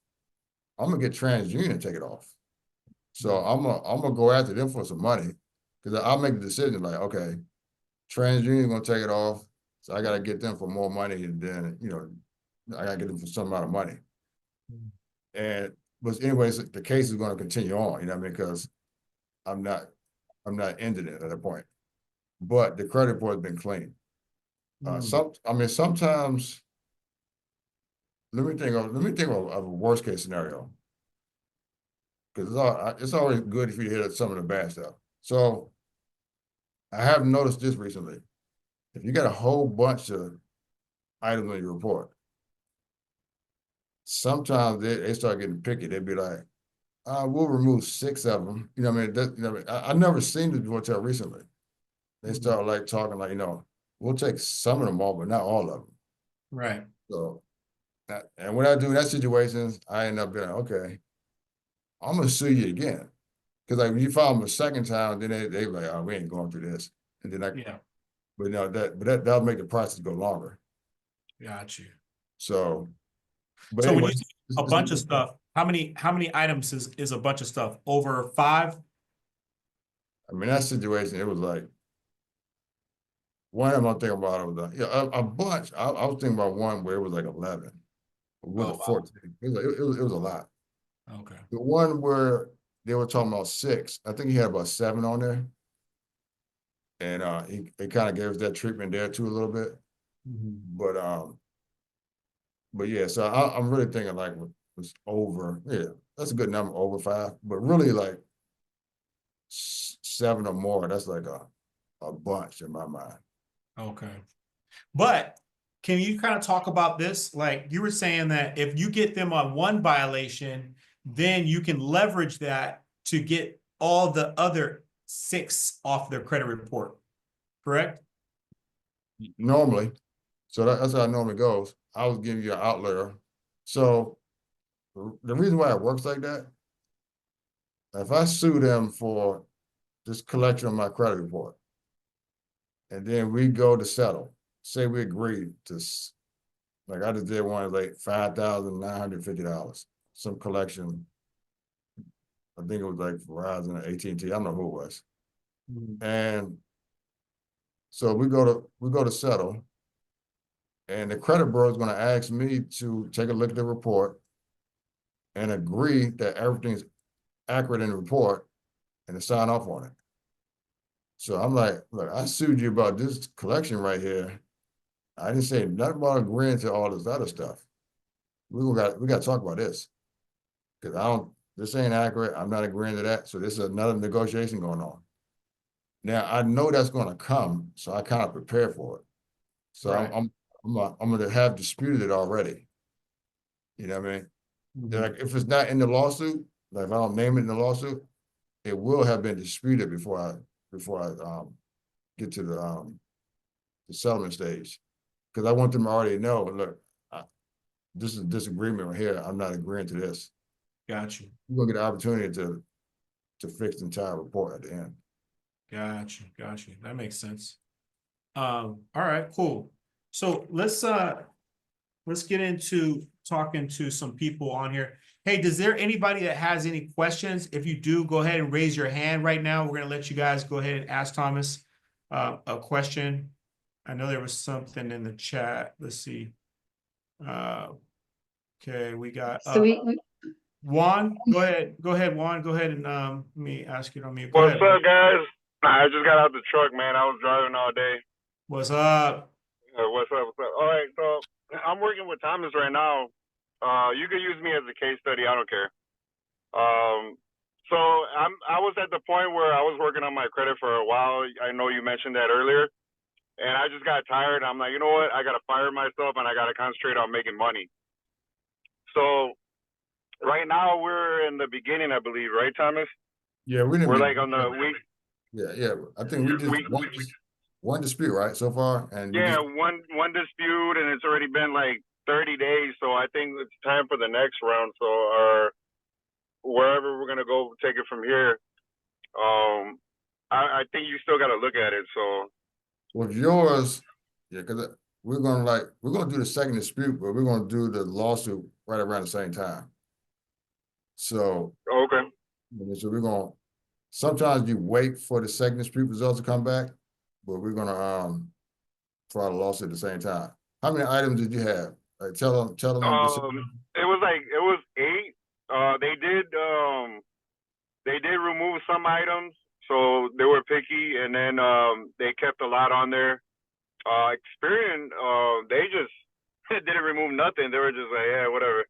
I'm gonna get TransUnion to take it off. So I'm gonna go after them for some money because I'll make the decision like, okay, TransUnion gonna take it off, so I gotta get them for more money, and then you know, I gotta get them for some amount of money. And but anyways, the case is gonna continue on, you know what I mean? Because I'm not ending it at that point. But the credit report has been clean. Sometimes let me think of a worst case scenario. Because it's always good if you hit some of the bad stuff. So I have noticed this recently. If you got a whole bunch of items on your report, sometimes they start getting picky. They'd be like, we'll remove 6 of them. You know what I mean? You know, I never seen this before until recently. They start like talking like, you know, we'll take some of them off, but not all of them. Right. So, and when I do that situations, I end up being like, okay, I'm gonna sue you again. Because like when you file them a second time, then they like, oh, we ain't going through this. And then Yeah. but no, that'll make the process go longer. Got you. So, but So anyway, when you say a bunch of stuff, how many items is a bunch of stuff? Over 5? I mean, that situation, it was like, one of them I'm thinking about, it was a bunch. I was thinking about one where it was like 11. Was it 14? It was a lot. Okay. The one where they were talking about 6, I think he had about 7 on there. And he kind of gave us that treatment there too a little bit. But yeah, so I'm really thinking like was over, yeah, that's a good number, over 5, but really like 7 or more, that's like a bunch in my mind. Okay. But can you kind of talk about this? Like you were saying that if you get them on one violation, then you can leverage that to get all the other 6 off their credit report, correct? Normally, so that's how it normally goes. I was giving you an outlier. So the reason why it works like that, if I sue them for this collection of my credit report, and then we go to settle, say we agree to, like I just did one like $5,950, some collection. I think it was like Verizon or AT&T. I don't know who it was. And so we go to settle, and the credit bureau is going to ask me to take a look at the report and agree that everything's accurate in the report and to sign off on it. So I'm like, look, I sued you about this collection right here. I didn't say nothing about agreeing to all this other stuff. We got to talk about this. Because this ain't accurate. I'm not agreeing to that. So this is another negotiation going on. Now I know that's going to come, so I kind of prepare for it. So Right. I'm going to have disputed it already. You know what I mean? Like if it's not in the lawsuit, like if I don't name it in the lawsuit, it will have been disputed before I get to the settlement stage. Because I want them to already know, look, this is a disagreement right here. I'm not agreeing to this. Got you. You're gonna get an opportunity to fix the entire report at the end. Got you. Got you. That makes sense. All right, cool. So let's get into talking to some people on here. Hey, does there anybody that has any questions? If you do, go ahead and raise your hand right now. We're gonna let you guys go ahead and ask Thomas a question. I know there was something in the chat. Let's see. Okay, we got So Juan. Go ahead, Juan. Go ahead and let me ask you on mute. Go What's ahead. up, guys? I just got out the truck, man. I was driving all day. What's up? What's up? What's up? All right, so I'm working with Thomas right now. You can use me as a case study. I don't care. So I was at the point where I was working on my credit for a while. I know you mentioned that earlier, and I just got tired. I'm like, you know what? I gotta fire myself, and I gotta concentrate on making money. So right now we're in the beginning, I believe, right, Thomas? Yeah, we didn't. We're like on the week. Yeah. I think we just one dispute, right, so far, and Yeah, one dispute, and it's already been like 30 days. So I think it's time for the next round. So, or wherever we're gonna go, take it from here. I think you still got to look at it. So with yours, yeah, because we're gonna do the second dispute, but we're gonna do the lawsuit right around the same time. So okay, so we're gonna. Sometimes you wait for the second dispute results to come back, but we're gonna file a lawsuit at the same time. How many items did you have? Like, tell them. it was 8. They did remove some items, so they were picky, and then they kept a lot on there. Experian, they just didn't remove nothing. They were just like, yeah, whatever.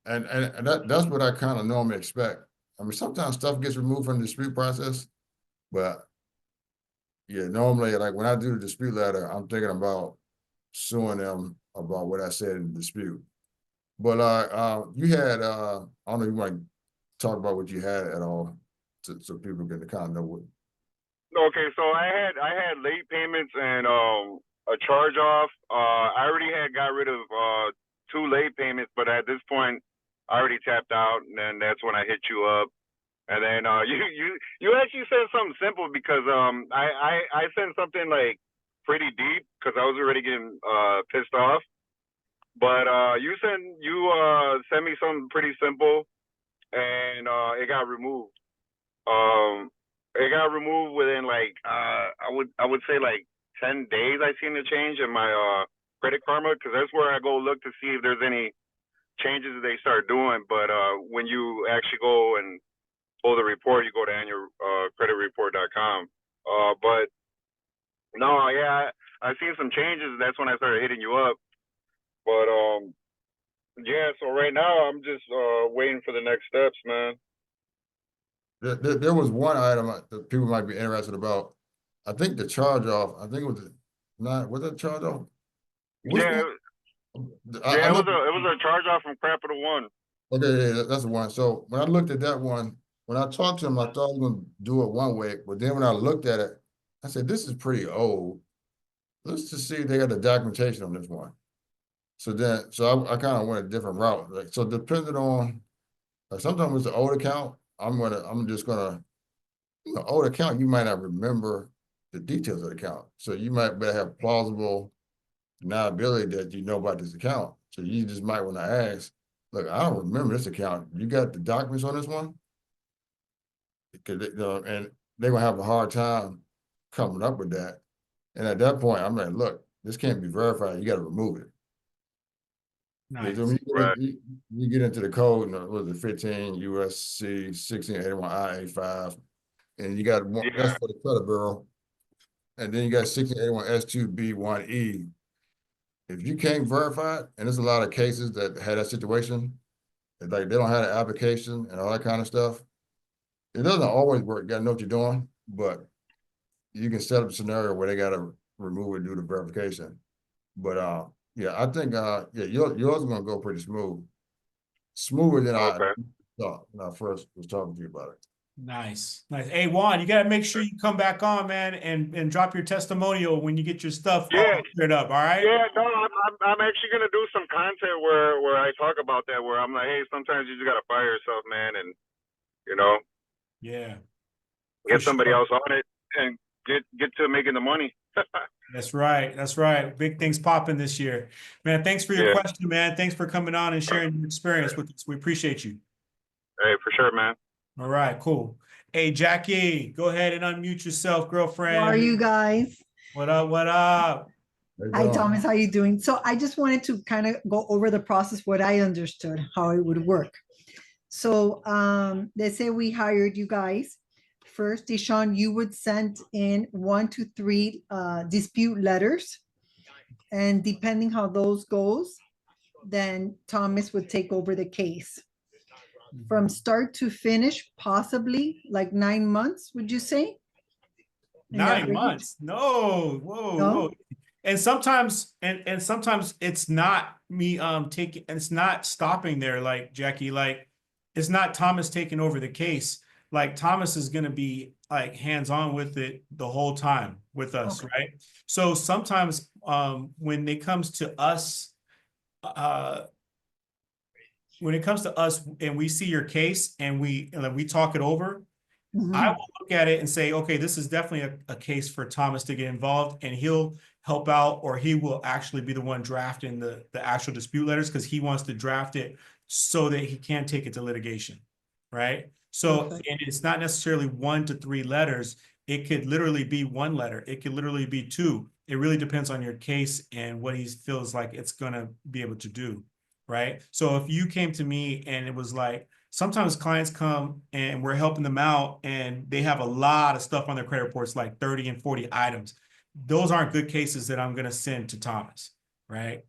And that's what I kind of normally expect. I mean, sometimes stuff gets removed from the dispute process, but yeah, normally, like when I do the dispute letter, I'm thinking about suing them about what I said in the dispute. But you had I don't know if you want to talk about what you had at all, so people can kind of know what. Okay, so I had late payments and a charge off. I already had got rid of 2 late payments, but at this point I already tapped out, and then that's when I hit you up. And then you actually said something simple, because I sent something like pretty deep because I was already getting pissed off. But you sent me something pretty simple, and it got removed. It got removed within like I would say like 10 days. I seen the change in my Credit Karma, because that's where I go look to see if there's any changes that they start doing. But when you actually go and pull the report, you go to annualcreditreport.com. But no, yeah, I seen some changes. That's when I started hitting you up. But yeah, so right now I'm just waiting for the next steps, man. There was one item that people might be interested about. I think the charge off. I think it was was that charge off? Yeah, it was a charge off from Capital One. Okay, yeah, that's the one. So when I looked at that one, when I talked to him, I thought I was going to do it one way, but then when I looked at it, I said, this is pretty old. Let's just see if they got the documentation on this one. So I kind of went a different route. Like, so depending on, like, sometimes it's an old account, I'm just gonna, old account, you might not remember the details of the account. So you might better have plausible deniability that you know about this account. So you just might want to ask, look, I don't remember this account. You got the documents on this one? Because and they're gonna have a hard time coming up with that. And at that point, I'm like, look, this can't be verified. You got to remove it. Nice. When Right. you get into the code, what is it, 15 USC 1681 IA5, and you got one, that's for the credit bureau, and then you got 1681 S2B1E. If you can't verify it, and there's a lot of cases that had that situation, like they don't have an application and all that kind of stuff. It doesn't always work. You got to know what you're doing, but you can set up a scenario where they got to remove it due to verification. But yeah, I think yeah, yours is gonna go pretty smooth, smoother than I thought when I first was talking to you about it. Nice, nice. Hey, Juan, you gotta make sure you come back on, man, and drop your testimonial when you get your stuff all Yeah. cleared up. All right. Yeah, no, I'm actually gonna do some content where I talk about that, where I'm like, hey, sometimes you just gotta fire yourself, man, and you know, Yeah. get For somebody sure. else on it and get to making the money. That's right. That's right. Big things popping this year, man. Thanks for your Yeah. question, man. Thanks for coming on and sharing your experience with us. We appreciate you. Hey, for sure, man. All right, cool. Hey, Jackie, go ahead and unmute yourself, girlfriend. How are you guys? What up? What up? Hey, Hi, John. Thomas. How you doing? So I just wanted to kind of go over the process, what I understood, how it would work. So let's say we hired you guys. First, Dishawn, you would send in 1 to 3 dispute letters. And depending how those goes, then Thomas would take over the case. From start to finish, possibly like 9 months, would you say? In that 9 range? months. No, whoa, No? whoa. And sometimes, and sometimes it's not me taking, it's not stopping there, like Jackie, like it's not Thomas taking over the case. Like Thomas is gonna be like hands-on with it the whole time with us, Okay. right? So sometimes when it comes to us, when it comes to us and we see your case and we talk it over, Mhm. I will look at it and say, okay, this is definitely a case for Thomas to get involved, and he'll help out, or he will actually be the one drafting the actual dispute letters because he wants to draft it so that he can take it to litigation, right? So, Perfect. and it's not necessarily 1 to 3 letters. It could literally be 1 letter. It could literally be 2. It really depends on your case and what he feels like it's going to be able to do, right? So if you came to me and it was like, sometimes clients come and we're helping them out and they have a lot of stuff on their credit reports, like 30 and 40 items. Those aren't good cases that I'm going to send to Thomas, right?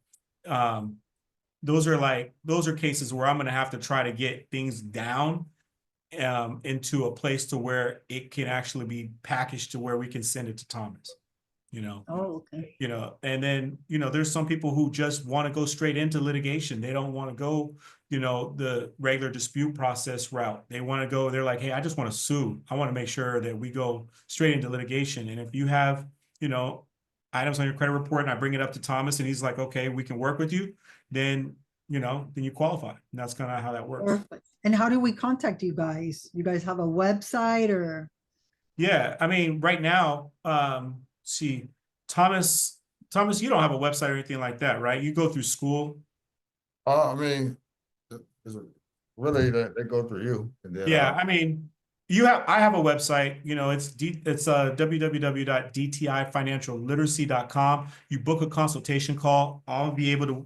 Those are cases where I'm going to have to try to get things down into a place to where it can actually be packaged to where we can send it to Thomas, you know? Oh, okay. You know, and then, you know, there's some people who just want to go straight into litigation. They don't want to go, you know, the regular dispute process route. They want to go, they're like, hey, I just want to sue. I want to make sure that we go straight into litigation. And if you have, you know, items on your credit report and I bring it up to Thomas and he's like, okay, we can work with you, then, you know, then you qualify. And that's kind of how that works. Perfect. And how do we contact you guys? You guys have a website or? Yeah, I mean, right now, see, Thomas, you don't have a website or anything like that, right? You go through school. I mean, is it really they go through you and then, Yeah, I mean, I have a website, you know, it's www.dtifinancialliteracy.com. You book a consultation call. I'll be able to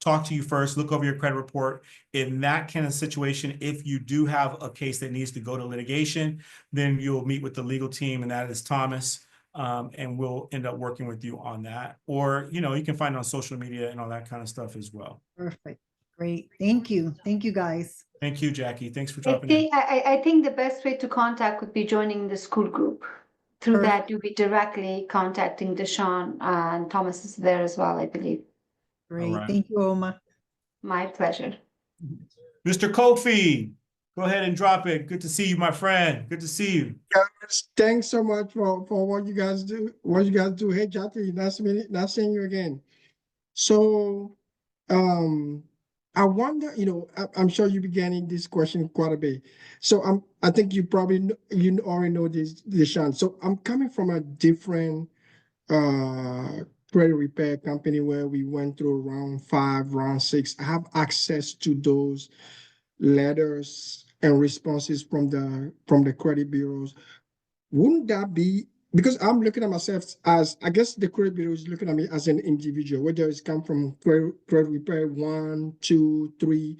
talk to you first, look over your credit report. In that kind of situation, if you do have a case that needs to go to litigation, then you'll meet with the legal team, and that is Thomas. And we'll end up working with you on that. Or, you know, you can find it on social media and all that kind of stuff as well. Perfect. Great. Thank you. Thank you, guys. Thank you, Jackie. Thanks for I dropping in. think, I think the best way to contact would be joining the school group. Through that, you'll be directly contacting Dishawn, and Thomas is there as well, I believe. Great. right. Thank you, Oma. My pleasure. Mr. Kofi, go ahead and drop it. Good to see you, my friend. Good to see you. Guys, thanks so much for what you guys do. Hey, Jackie, nice seeing you again. So, I wonder, I'm sure you be getting this question quite a bit. So I think you probably you already know this, Dishawn. So I'm coming from a different credit repair company where we went through round 5, round 6. I have access to those letters and responses from the credit bureaus. Wouldn't that be, because I'm looking at myself as, I guess the credit bureau is looking at me as an individual, whether it's come from credit repair 1, 2, 3.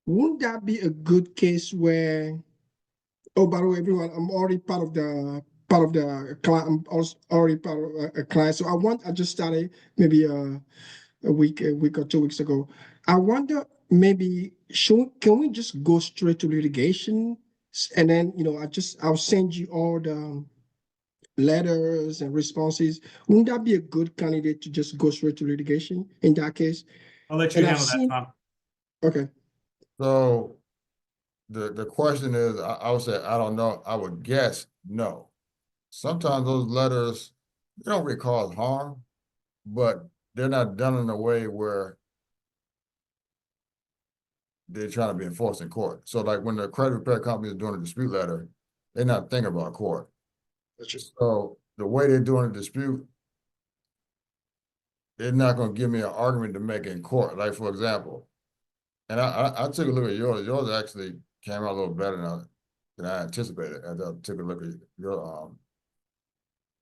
Wouldn't that be a good case where, oh, by the way, everyone, I'm already part of the client. I'm also already part of a client. So I just started maybe a week or 2 weeks ago. I wonder, maybe can we just go straight to litigation? And then, I'll send you all the letters and responses. Wouldn't that be a good candidate to just go straight to litigation in that case? I'll let you And I've handle that, seen- Tom. Okay. so the question is, I would say, I don't know. I would guess no. Sometimes those letters, they don't really cause harm, but they're not done in a way where they're trying to be enforced in court. So like when the credit repair company is doing a dispute letter, they're not thinking about court. So the way they're doing a dispute, they're not gonna give me an argument to make in court. Like for example, and I took a look at yours. Yours actually came out a little better than I anticipated as I took a look at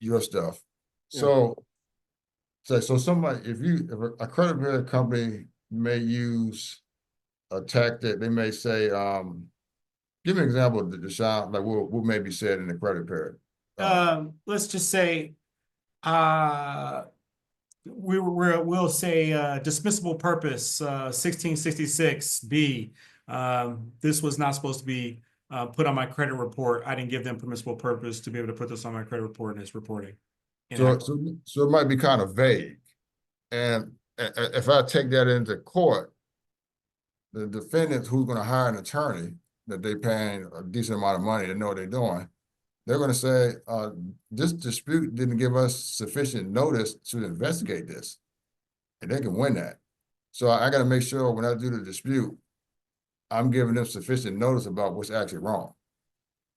your stuff. So, so somebody, if a credit repair company may use a tactic, they may say, give me an example of the Dishawn, like what may be said in the credit repair. Let's just say, we'll say dismissible purpose 1666B. This was not supposed to be put on my credit report. I didn't give them permissible purpose to be able to put this on my credit report, and it's reporting. So it might be kind of vague. And if I take that into court, the defendant who's going to hire an attorney that they paying a decent amount of money to know what they're doing, they're going to say, this dispute didn't give us sufficient notice to investigate this. And they can win that. So I got to make sure when I do the dispute, I'm giving them sufficient notice about what's actually wrong.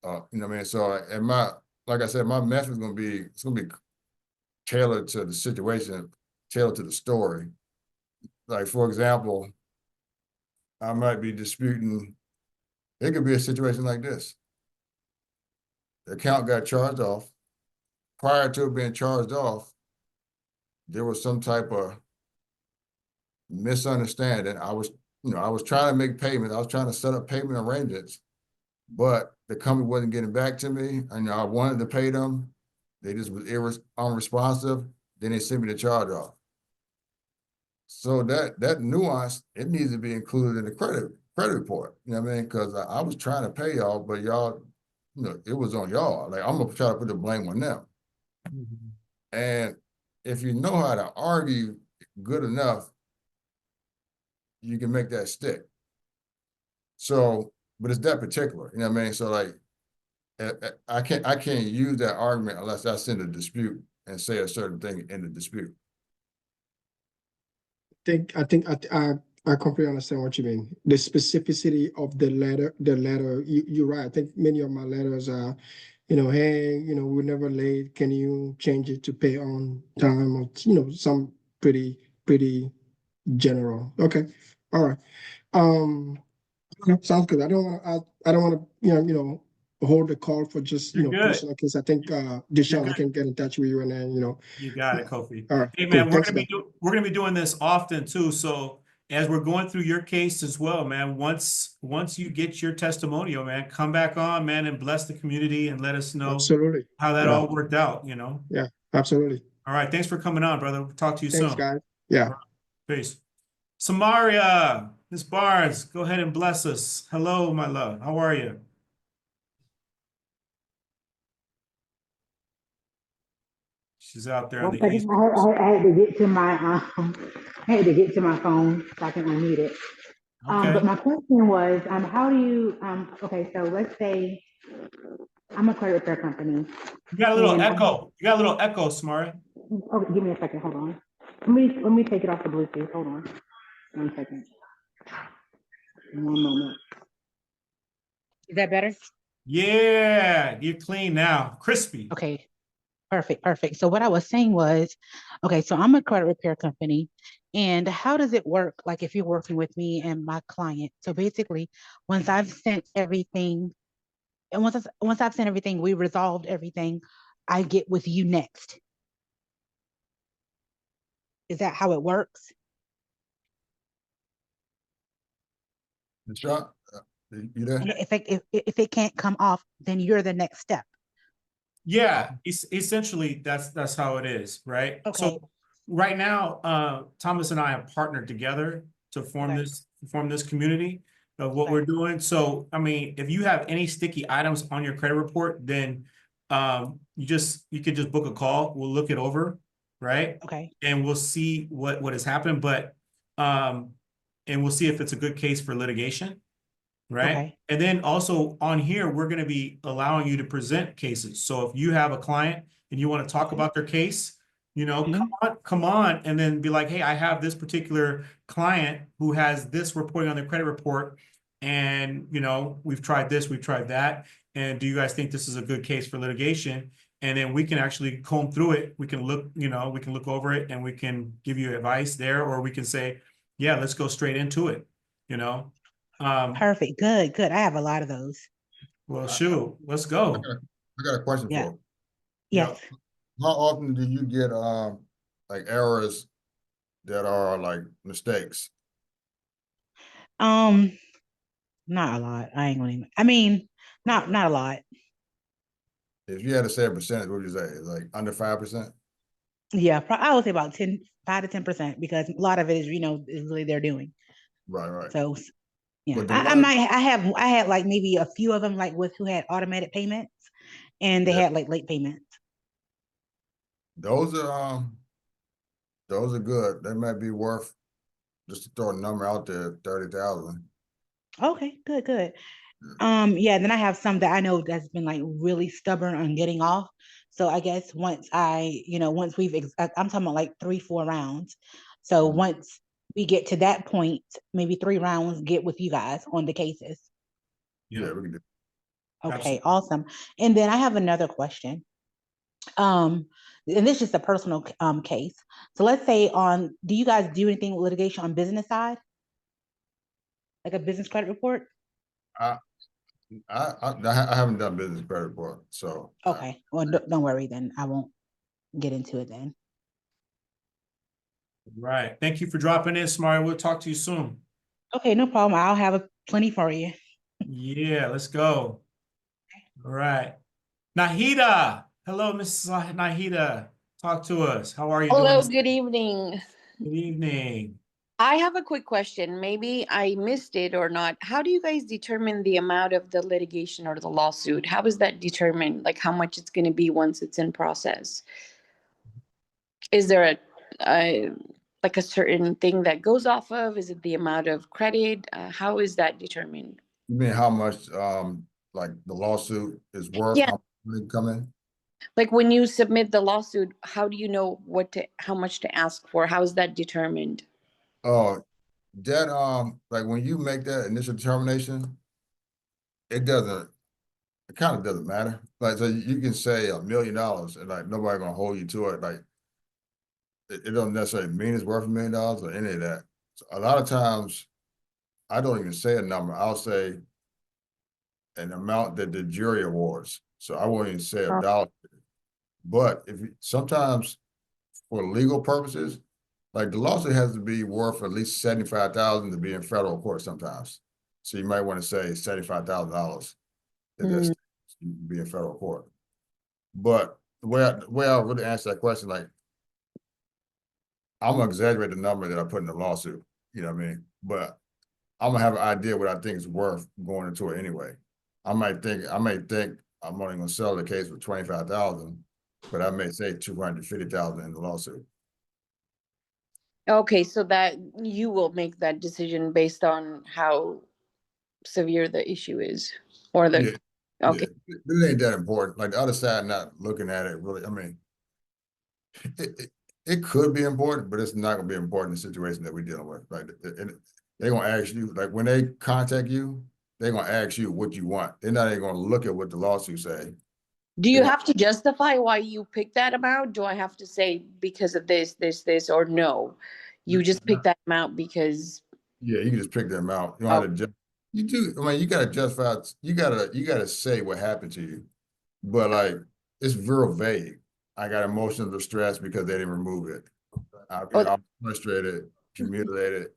You know what I mean? So, and like I said, my method is going to be tailored to the situation, tailored to the story. Like, for example, I might be disputing, it could be a situation like this. The account got charged off. Prior to it being charged off, there was some type of misunderstanding. I was trying to make payments. I was trying to set up payment arrangements, but the company wasn't getting back to me. And I wanted to pay them. They just was unresponsive. Then they sent me the charge off. So that nuance, it needs to be included in the credit report. You know what I mean? Because I was trying to pay y'all, but y'all, it was on y'all. Like, I'm gonna try to put the blame on them. Mm-hmm. And if you know how to argue good enough, you can make that stick. So, but it's that particular, you know what I mean? So like, I can't use that argument unless I send a dispute and say a certain thing in the dispute. I completely understand what you mean. The specificity of the letter, you're right. I think many of my letters are, hey, we're never late. Can you change it to pay on time? Or, some pretty general. Okay. All right. Sounds good. I don't want to, hold the call for just, You're good. personal case. I think Dishawn, I can get in touch with you and then, You got it, Kofi. All right. Hey Cool. man, we're Thanks, gonna be doing this often too. So as we're going through your case as well, man, once you get your testimonial, man, come back on, man, and bless the community and let us know Absolutely. how that Yeah. all worked out, Yeah, absolutely. All right, thanks for coming on, brother. We'll talk to you Thanks, soon. guys. Yeah. Peace. Samaria, Miss Barnes, go ahead and bless us. Hello, my love. How are you? She's out there on the East Coast. I had to get to my phone so I can unmute it. Okay. But my question was, how do you okay, so let's say I'm a credit repair company. You got a little and echo. You got a little echo, Samaria. Okay, give me a second, hold on. Let me take it off the Bluetooth. Hold on. 1 second. 1 moment. Is that better? Yeah, you're clean now. Crispy. Okay. Perfect. So what I was saying was, okay, so I'm a credit repair company, and how does it work? Like if you're working with me and my client. So basically, once I've sent everything, and once I've sent everything, we resolved everything, I get with you next. Is that how it works? Dishawn, you there? If it can't come off, then you're the next step. Yeah, essentially that's how it is, right? Okay. So right now, Thomas and I have partnered together to form this community of what we're doing. So I mean, if you have any sticky items on your credit report, then you could just book a call. We'll look it over, right? Okay. And we'll see what has happened, but and we'll see if it's a good case for litigation, right? Okay. And then also on here, we're going to be allowing you to present cases. So if you have a client and you want to talk about their case, you know, come on, and then be like, hey, I have this particular client who has this reporting on their credit report. And, you know, we've tried this, we've tried that. And do you guys think this is a good case for litigation? And then we can actually comb through it. We can look, you know, we can look over it and we can give you advice there, or we can say, yeah, let's go straight into it, you know? Perfect. Good, good. I have a lot of those. Well, shoot, let's go. I got a question Yeah. for you. Yes. How often do you get like errors that are like mistakes? Not a lot. I ain't gonna even, I mean, not a lot. If you had to say a percentage, what would you say? Like under 5%? Yeah, I would say about 5 to 10%, because a lot of it is, you know, is really they're doing. Right, right. So yeah, But the I one, I had like maybe a few of them like with who had automated payments, and they yeah, had like late payments. those are good. They might be worth, just to throw a number out there, 30,000. Okay, good, good. Yeah, then I have some that I know that's been like really stubborn on getting off. So I guess once once I'm talking about like 3, 4 rounds. So Mhm. once we get to that point, maybe 3 rounds, get with you guys on the cases. Yeah, we can do. Okay, Absolutely. awesome. And then I have another question. And this is just a personal case. So let's say do you guys do anything with litigation on business side? Like a business credit report? I I haven't done business credit report, so Okay. Well, don't worry then. I won't get into it then. Right. Thank you for dropping in, Smart. We'll talk to you soon. Okay, no problem. I'll have plenty for you. Yeah, let's go. All right. Nahida. Hello, Mrs. Nahida. Talk to us. How are you doing? Hello, good evening. Good evening. I have a quick question. Maybe I missed it or not. How do you guys determine the amount of the litigation or the lawsuit? How is that determined? Like how much it's going to be once it's in process? Is there a like a certain thing that goes off of? Is it the amount of credit? How is that determined? you mean how much like the lawsuit is worth, Yeah, how much money come in? like when you submit the lawsuit, how do you know how much to ask for? How is that determined? Oh, that like when you make that initial determination, it kind of doesn't matter. Like, so you can say $1 million and like nobody gonna hold you to it. Like it don't necessarily mean it's worth $1 million or any of that. So a lot of times I don't even say a number. I'll say an amount that the jury awards. So I won't even say a dollar. But sometimes for legal purposes, like the lawsuit has to be worth at least 75,000 to be in federal court sometimes. So you might want to say $75,000 if that's be in federal court. But the way I really answer that question, like I'm gonna exaggerate the number that I put in the lawsuit, you know what I mean? But I'm gonna have an idea what I think is worth going into it anyway. I may think I'm only gonna sell the case for 25,000, but I may say 250,000 in the lawsuit. Okay, so that you will make that decision based on how severe the issue is, or the, Yeah, okay. yeah. It ain't that important. Like the other side not looking at it really. I mean, it could be important, but it's not gonna be important in the situation that we're dealing with. Like they're gonna ask you, like when they contact you, they're gonna ask you what you want. They're not even gonna look at what the lawsuit say. Do you have to justify why you picked that amount? Do I have to say because of this, or no? You just pick that amount because, Yeah, you can just pick them out. You don't have to you do, I mean, you gotta justify, you gotta say what happened to you. But like it's real vague. I got emotional distress because they didn't remove it. I'm frustrated, humiliated.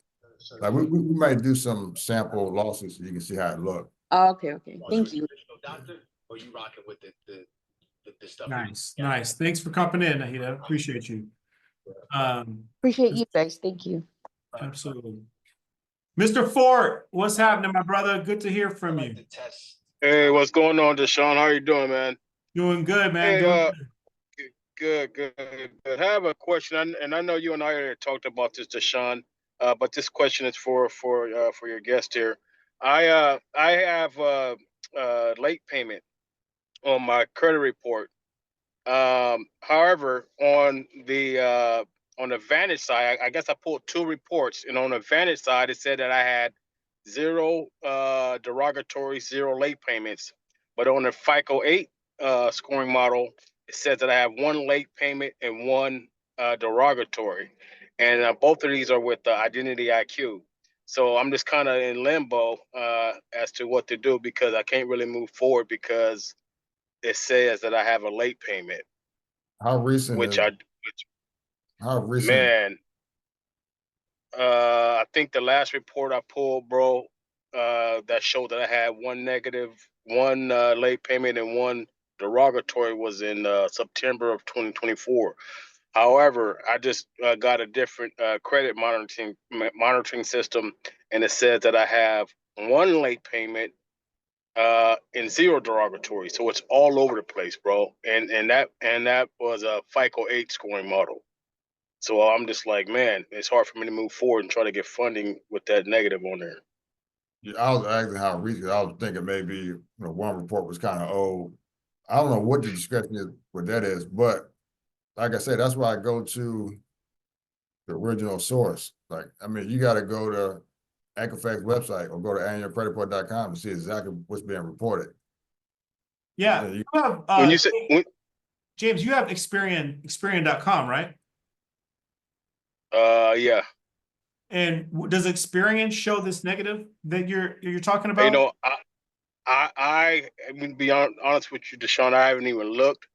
Like we might do some sample lawsuits so you can see how it looked. okay, thank you. Or you rocking with the stuff? Nice, nice. Thanks for coming in, Nahida. Appreciate you. Appreciate you guys. Thank you. Absolutely. Mr. Ford, what's happening, my brother? Good to hear from you. Hey, what's going on, Dishawn? How are you doing, man? Doing good, man. Hey, Doing good. I have a question, and I know you and I already talked about this, Dishawn, but this question is for your guest here. I have late payment on my credit report. However, on the Vantage side, I guess I pulled two reports, and on the Vantage side, it said that I had zero derogatory, zero late payments. But on the FICO 8 scoring model, it says that I have one late payment and one derogatory, and both of these are with the Identity IQ. So I'm just kind of in limbo as to what to do, because I can't really move forward because it says that I have a late payment, How recent which is, how recent? man, I think the last report I pulled, bro, that showed that I had one late payment and one derogatory was in September of 2024. However, I just got a different credit monitoring system, and it says that I have one late payment and zero derogatory. So it's all over the place, bro. And that was a FICO 8 scoring model. So I'm just like, man, it's hard for me to move forward and try to get funding with that negative on there. Yeah, I was asking how recent. I was thinking maybe, you know, one report was kind of old. I don't know what the discretion is, what that is, but like I said, that's why I go to the original source. Like, I mean, you got to go to Equifax website or go to annualcreditreport.com to see exactly what's being reported. Yeah, You- you have, When you say James, you have Experian.com, right? yeah, And does Experian show this negative that you're talking you about? know, I mean, to be honest with you, Dishawn, I haven't even looked.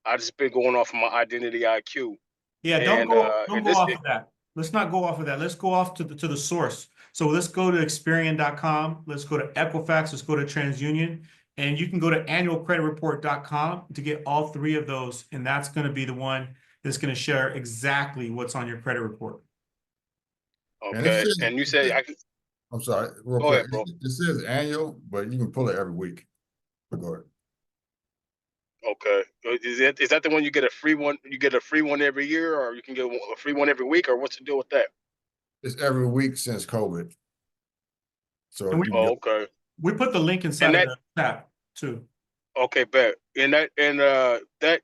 I just been going off of my Identity IQ. Yeah, And don't go off of that. Let's not go off of that. Let's go off to the source. So let's go to Experian.com. Let's go to Equifax. Let's go to TransUnion. And you can go to annualcreditreport.com to get all three of those. And that's going to be the one that's going to share exactly what's on your credit report. And it okay, says, and you say I can I'm sorry, real go quick. ahead, bro. It says annual, but you can pull it every week. But go ahead. Okay, is that the one you get a free one? You get a free one every year, or you can get a free one every week, or what's the deal with that? It's every week since COVID. So And you can Oh, get, okay. we put the link inside And of that the chat too. okay, bet. And that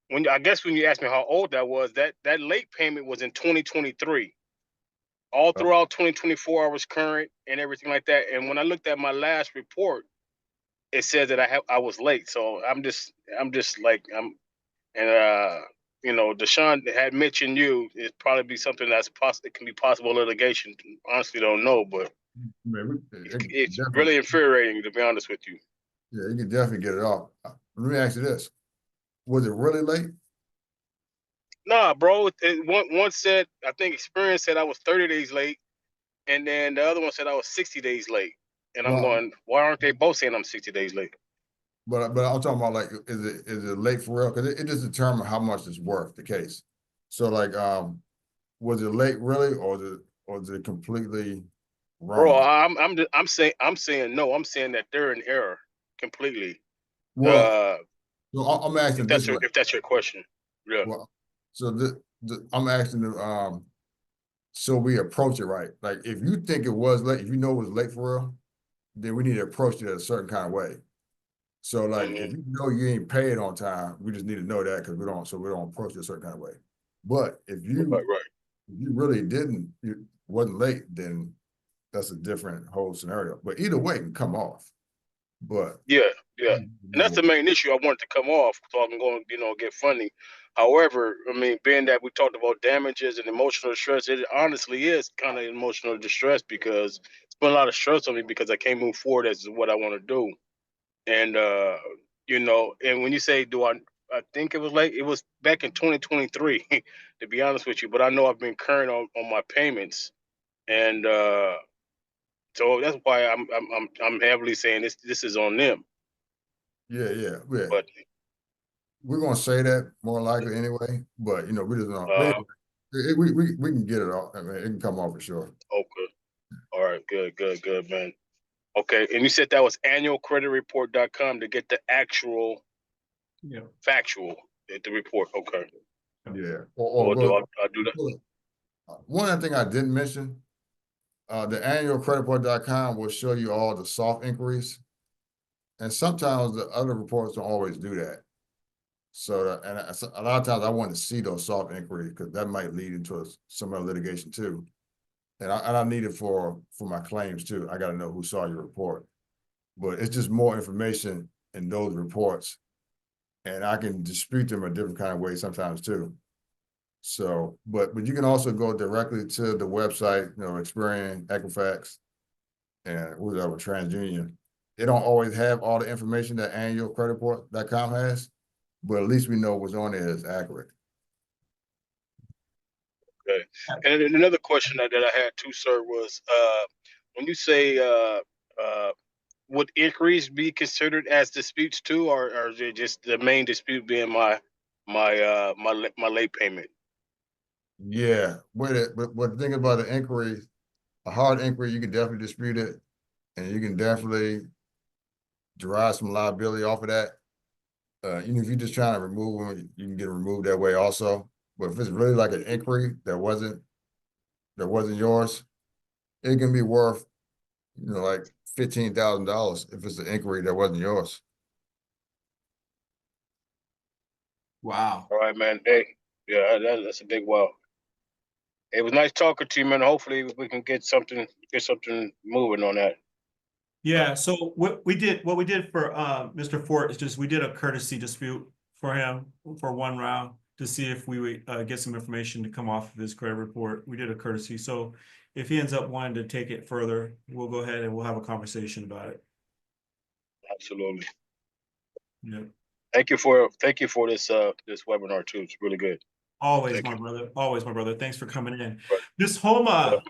when I guess when you asked me how old that was, that late payment was in 2023. All throughout 2024, I was current and everything like that. And when I looked at my last report, it said that I was late. So I'm just like you know, Dishawn had mentioned you. It probably be something that's possible. It can be possible litigation. Honestly, don't know, but it's definitely, really infuriating, to be honest with you. yeah, you can definitely get it off. Let me ask you this. Was it really late? Nah, bro. One said, I think Experian said I was 30 days late, and then the other one said I was 60 days late. And I'm Well, going, why aren't they both saying I'm 60 days late? but I'm talking about, like, is it late for real? Because it just determines how much it's worth, the case. So, like, was it late really, or is it completely Bro, wrong? I'm saying no. I'm saying that they're in error completely. Well, Uh, so I'm asking this way. if that's your question, yeah. Well, so I'm asking so we approach it right. Like, if you think it was late, if you know it was late for real, then we need to approach it a certain kind of way. So, like, if you know you ain't paid on time, we just need to know that, because we don't approach it a certain kind of way. But if you really didn't, you wasn't late, then that's a different whole scenario. But either way, it can come off. But Yeah, and that's the main issue I wanted to come off so I can go and get funding. However, I mean, being that we talked about damages and emotional distress, it honestly is kind of emotional distress, because it's been a lot of stress on me because I can't move forward as what I want to do. And and when you say I think it was late, it was back in 2023, to be honest with you. But I know I've been current on my payments, and so that's why I'm heavily saying this is on them. yeah. But We're gonna say that more likely anyway. But we just don't. But anyway, we can get it off. I mean, it can come off for sure. okay, all right, good, man. Okay, and you said that was annualcreditreport.com to get the actual factual the report. Okay. Yeah. Or do I do that? One other thing I didn't mention, the annual creditreport.com will show you all the soft inquiries. And sometimes the other reports don't always do that. So, a lot of times I want to see those soft inquiries because that might lead into some other litigation too. And I need it for my claims too. I got to know who saw your report. But it's just more information in those reports. And I can dispute them a different kind of way sometimes too. So, but you can also go directly to the website, Experian, Equifax, and whatever, TransUnion. They don't always have all the information that annualcreditreport.com has, but at least we know what's on there is accurate. Okay. And then another question that I had too, sir, was when you say would inquiries be considered as disputes too, or is it just the main dispute being my late payment? Yeah, but the thing about the inquiry, a hard inquiry, you can definitely dispute it, and you can definitely derive some liability off of that. Even if you're just trying to remove them, you can get removed that way also. But if it's really like an inquiry that wasn't yours, it can be worth, like $15,000 if it's an inquiry that wasn't yours. Wow. All right, man. Hey, yeah, that's a big wow. It was nice talking to you, man. Hopefully we can get something moving on that. Yeah, so what we did for Mr. Fort is just we did a courtesy dispute for him for one round to see if we would get some information to come off of his credit report. We did a courtesy. So if he ends up wanting to take it further, we'll go ahead and we'll have a conversation about it. Absolutely. Yeah. Thank you for this webinar too. It's really good. Always, Thank my you. brother. Always, my brother. Thanks for coming in. Right. Miss Homa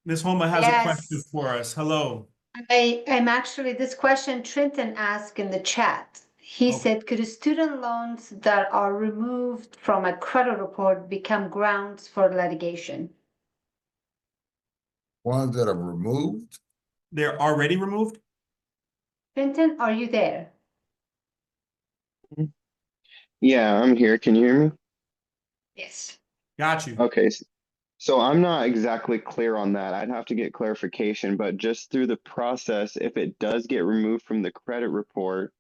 has a question Yes. for us. Hello. I'm actually, this question Trenton asked in the chat. He Okay. said, could student loans that are removed from a credit report become grounds for litigation? Ones that are removed? They're already removed? Trenton, are you there? Yeah, I'm here. Can you hear me? Yes. Got you. Okay, so I'm not exactly clear on that. I'd have to get clarification, but just through the process, if it does get removed from the credit report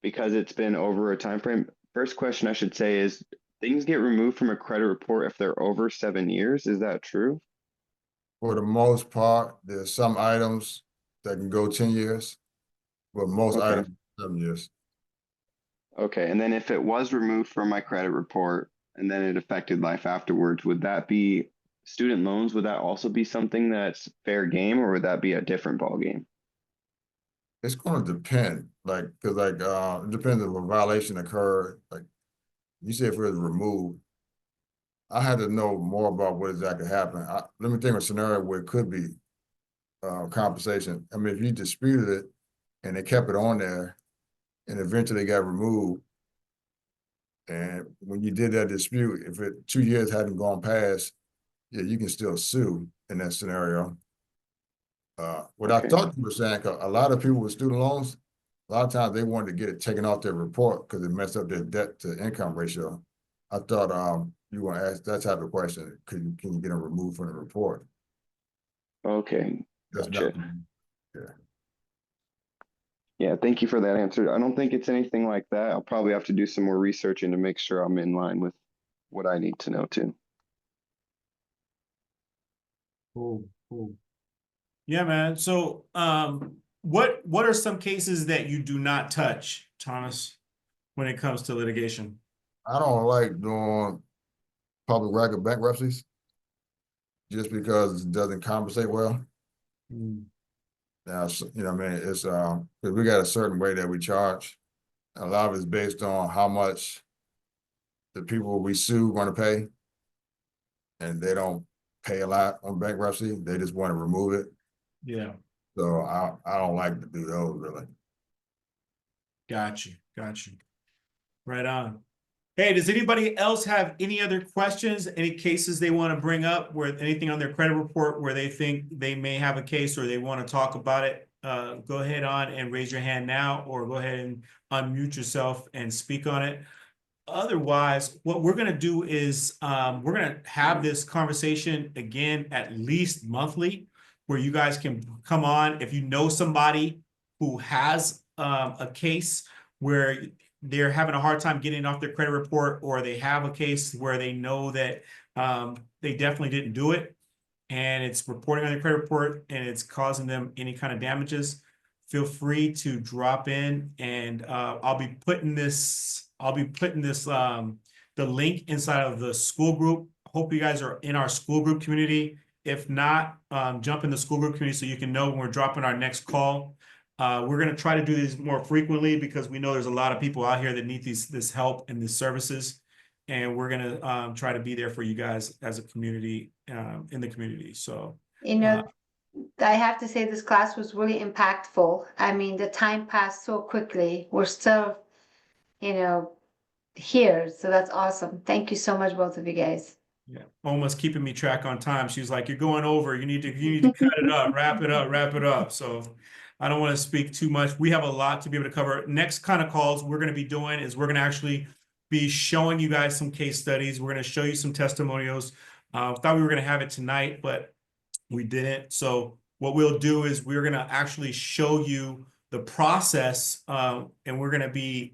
because it's been over a time frame, first question I should say is things get removed from a credit report if they're over 7 years. Is that true? For the most part, there's some items that can go 10 years, but most Okay. items 7 years. Okay, and then if it was removed from my credit report and then it affected life afterwards, would that be student loans? Would that also be something that's fair game, or would that be a different ball game? It's going to depend, it depends if a violation occurred. Like you said, if it was removed, I had to know more about what exactly happened. Let me think of a scenario where it could be compensation. I mean, if you disputed it and they kept it on there and eventually got removed, and when you did that dispute, if 2 years hadn't gone past, yeah, you can still sue in that scenario. What I thought you were saying, 'cause a lot of people with student loans, a lot of times they wanted to get it taken off their report because it messed up their debt to income ratio. I thought you want to ask that type of question. Can you get them removed from the report? Okay, That's gotcha. not, yeah. Yeah, thank you for that answer. I don't think it's anything like that. I'll probably have to do some more researching to make sure I'm in line with what I need to know too. Cool. Yeah, man. So, what are some cases that you do not touch, Thomas, when it comes to litigation? I don't like doing public record bankruptcies just because it doesn't compensate well. Now, it's because we got a certain way that we charge. A lot of it's based on how much the people we sue want to pay, and they don't pay a lot on bankruptcy. They just want to remove it. Yeah. So I don't like to do those really. Got you. Right on. Hey, does anybody else have any other questions, any cases they want to bring up, where anything on their credit report where they think they may have a case or they want to talk about it? Go ahead on and raise your hand now, or go ahead and unmute yourself and speak on it. Otherwise, what we're going to do is we're going to have this conversation again at least monthly. where you guys can come on. If you know somebody who has a case where they're having a hard time getting off their credit report, or they have a case where they know that they definitely didn't do it, and it's reporting on their credit report and it's causing them any kind of damages, feel free to drop in, and I'll be putting this the link inside of the school group. Hope you guys are in our school group community. If not, jump in the school group community so you can know when we're dropping our next call. We're going to try to do these more frequently because we know there's a lot of people out here that need this help and these services. And we're going to try to be there for you guys as a community, in the community. So, I have to say this class was really impactful. I mean, the time passed so quickly. We're still, here. So that's awesome. Thank you so much, both of you guys. yeah, almost keeping me track on time. She was like, "You're going over. You need to cut it up, wrap it up." So I don't want to speak too much. We have a lot to be able to cover. Next kind of calls we're going to be doing is we're going to actually be showing you guys some case studies. We're going to show you some testimonials. Thought we were going to have it tonight, but we didn't. So what we'll do is we're going to actually show you the process, and we're going to be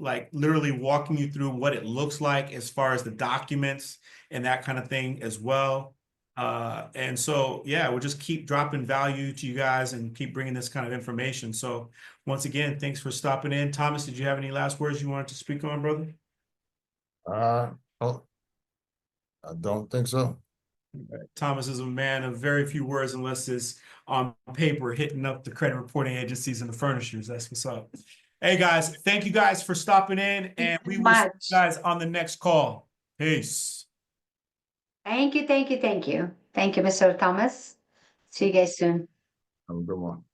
like literally walking you through what it looks like as far as the documents and that kind of thing as well. And so, yeah, we'll just keep dropping value to you guys and keep bringing this kind of information. So once again, thanks for stopping in. Thomas, did you have any last words you wanted to speak on, brother? I don't think so. Thomas is a man of very few words unless it's on paper hitting up the credit reporting agencies and the furnishers. That's what's up. Hey guys, thank you guys for stopping in, and we will see you guys on the next call. Peace. Thank you, Mr. Thomas. See you guys soon. Have a good one.